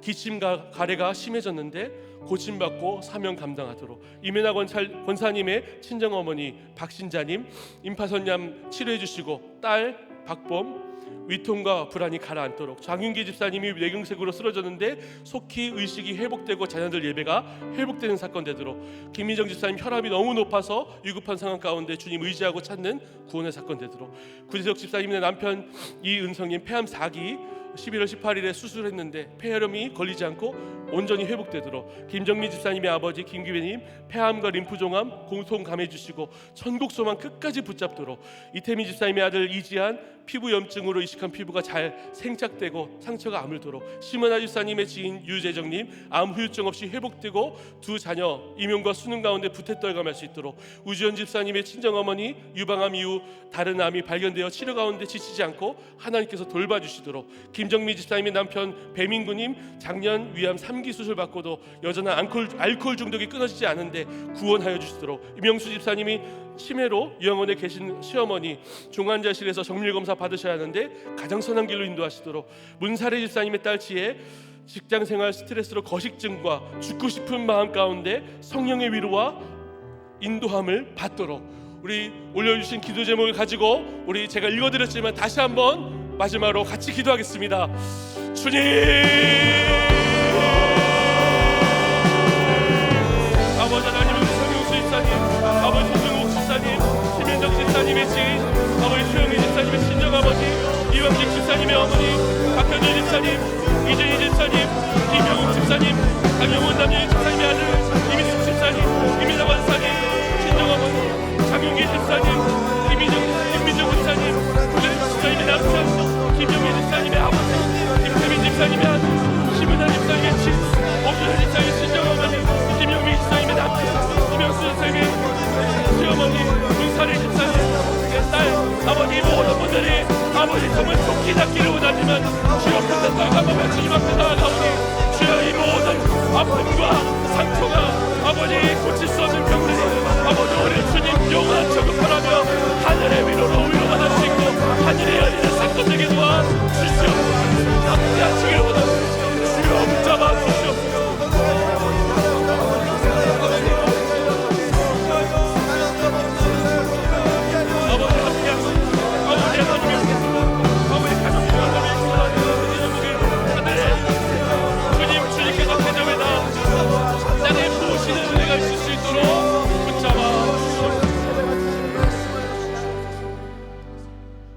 기침과 가래가 심해졌는데 고침받고 사명 감당하도록, 이면아 권사님의 친정어머니 박신자님 임파선암 치료해 주시고 딸 박범 위통과 불안이 가라앉도록, 장윤기 집사님이 뇌경색으로 쓰러졌는데 속히 의식이 회복되고 자녀들 예배가 회복되는 사건 되도록, 김민정 집사님 혈압이 너무 높아서 위급한 상황 가운데 주님 의지하고 찾는 구원의 사건 되도록, 구재석 집사님의 남편 이은성님 폐암 4기 11월 18일에 수술했는데 폐혈염이 걸리지 않고 온전히 회복되도록, 김정민 집사님의 아버지 김기배님 폐암과 림프종암 공통감해 주시고 천국소망 끝까지 붙잡도록, 이태민 집사님의 아들 이지한 피부염증으로 이식한 피부가 잘 생착되고 상처가 아물도록, 심은하 집사님의 지인 유재정님 암 후유증 없이 회복되고 두 자녀 임용과 수능 가운데 부태떨감할 수 있도록, 우지연 집사님의 친정어머니 유방암 이후 다른 암이 발견되어 치료 가운데 지치지 않고 하나님께서 돌봐주시도록, 김정미 집사님의 남편 배민구님 작년 위암 3기 수술 받고도 여전한 알코올 중독이 끊어지지 않은데 구원하여 주시도록, 이명수 집사님이 치매로 요양원에 계신 시어머니 중환자실에서 정밀검사 받으셔야 하는데 가장 선한 길로 인도하시도록, 문사례 집사님의 딸 지혜 직장생활 스트레스로 거식증과 죽고 싶은 마음 가운데 성령의 위로와 인도함을 받도록, 우리 올려주신 기도 제목을 가지고 우리 제가 읽어드렸지만 다시 한번 마지막으로 같이 기도하겠습니다. 주님, 아버지 하나님, 우리 송영수 집사님, 아버지 송정국 집사님, 심현정 집사님의 지인, 아버지 최영희 집사님의 친정아버지, 이왕직 집사님의 어머니, 박현주 집사님, 이진희 집사님, 김영욱 집사님, 강영원 남녀의 집사님의 아들, 이미숙 집사님, 이민아 권사님, 친정어머니, 장윤기 집사님, 김민정 집사님, 구재석 집사님의 남편, 김영희 집사님의 아버지, 김태민 집사님의 아들, 심은하 집사님의 친, 오준하 집사님의 친정어머니, 김영미 집사님의 남편, 김영수 집사님의 시어머니, 문사리 집사님의 딸, 아버지 모든 분들이 아버지 정말 좋게 낫기를 원하지만 주여 부탁 한번 말씀님 앞에 나아가오니 주여 이 모든 아픔과 상처가 아버지 고칠 수 없는 병들이 아버지 우리 주님 영원한 저급하라며 하늘의 위로로 위로받을 수 있고 하늘의 열리는 사건 되게 도와주시옵소서. 함께 하시기를 원합니다. 주여 붙잡아 주시옵소서.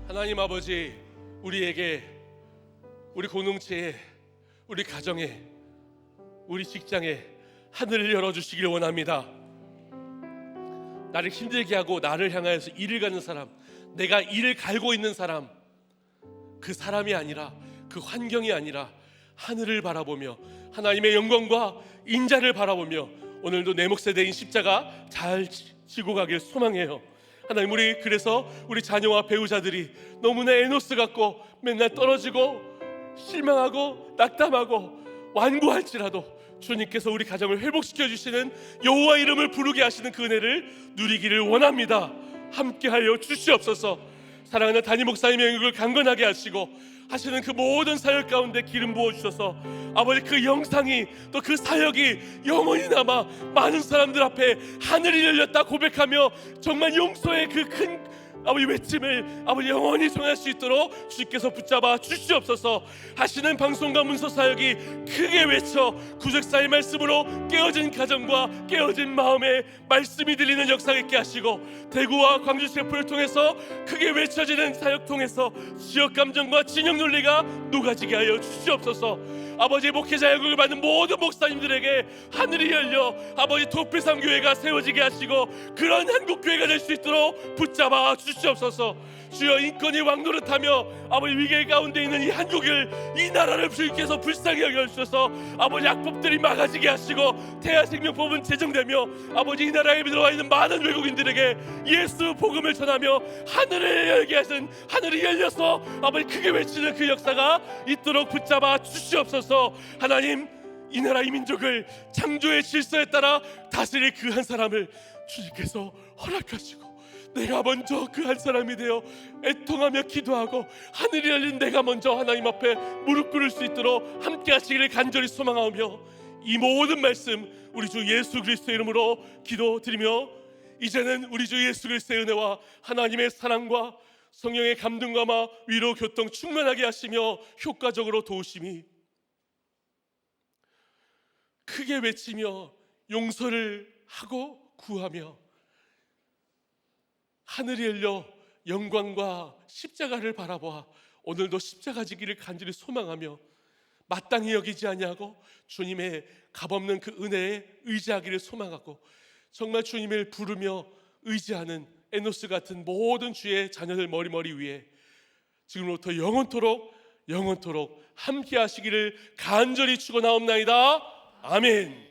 하나님 아버지, 우리에게, 우리 공동체에, 우리 가정에, 우리 직장에 하늘을 열어주시길 원합니다. 나를 힘들게 하고 나를 향하여서 일을 가는 사람, 내가 일을 갈고 있는 사람, 그 사람이 아니라, 그 환경이 아니라 하늘을 바라보며 하나님의 영광과 인자를 바라보며 오늘도 내 몫에 대인 십자가 잘 지고 가길 소망해요. 하나님, 우리 그래서 우리 자녀와 배우자들이 너무나 에노스 같고 맨날 떨어지고 실망하고 낙담하고 완고할지라도 주님께서 우리 가정을 회복시켜 주시는 여호와 이름을 부르게 하시는 그 은혜를 누리기를 원합니다. 함께하여 주시옵소서. 사랑하는 담임 목사님의 영역을 강건하게 하시고 하시는 그 모든 사역 가운데 기름 부어주셔서 아버지 그 영상이 또 그 사역이 영원히 남아 많은 사람들 앞에 하늘이 열렸다 고백하며 정말 용서의 그 큰 아버지 외침을 아버지 영원히 전할 수 있도록 주께서 붙잡아 주시옵소서. 하시는 방송과 문서 사역이 크게 외쳐 구속사의 말씀으로 깨어진 가정과 깨어진 마음에 말씀이 들리는 역사 있게 하시고 대구와 광주 셰프를 통해서 크게 외쳐지는 사역 통해서 지역 감정과 진영 논리가 녹아지게 하여 주시옵소서. 아버지 목회자 영역을 받는 모든 목사님들에게 하늘이 열려 아버지 도피삼 교회가 세워지게 하시고 그런 한국 교회가 될 수 있도록 붙잡아 주시옵소서. 주여 인권이 왕노릇하며 아버지 위기 가운데 있는 이 한국을 이 나라를 주님께서 불쌍히 여겨주셔서 아버지 악법들이 막아지게 하시고 태아생명법은 제정되며 아버지 이 나라에 들어와 있는 많은 외국인들에게 예수 복음을 전하며 하늘을 열게 하신 하늘이 열려서 아버지 크게 외치는 그 역사가 있도록 붙잡아 주시옵소서. 하나님 이 나라 이 민족을 창조의 질서에 따라 다스릴 그 한 사람을 주님께서 허락하시고 내가 먼저 그 한 사람이 되어 애통하며 기도하고 하늘이 열린 내가 먼저 하나님 앞에 무릎 꿇을 수 있도록 함께 하시기를 간절히 소망하며 이 모든 말씀 우리 주 예수 그리스도의 이름으로 기도드리며 이제는 우리 주 예수 그리스도의 은혜와 하나님의 사랑과 성령의 감동과 위로 교통 충만하게 하시며 효과적으로 도우심이 크게 외치며 용서를 하고 구하며 하늘이 열려 영광과 십자가를 바라보아 오늘도 십자가 지기를 간절히 소망하며 마땅히 여기지 아니하고 주님의 값없는 그 은혜에 의지하기를 소망하고 정말 주님을 부르며 의지하는 에노스 같은 모든 주의 자녀들 머리 위에 지금부터 영원토록 함께 하시기를 간절히 축원하옵나이다. 아멘.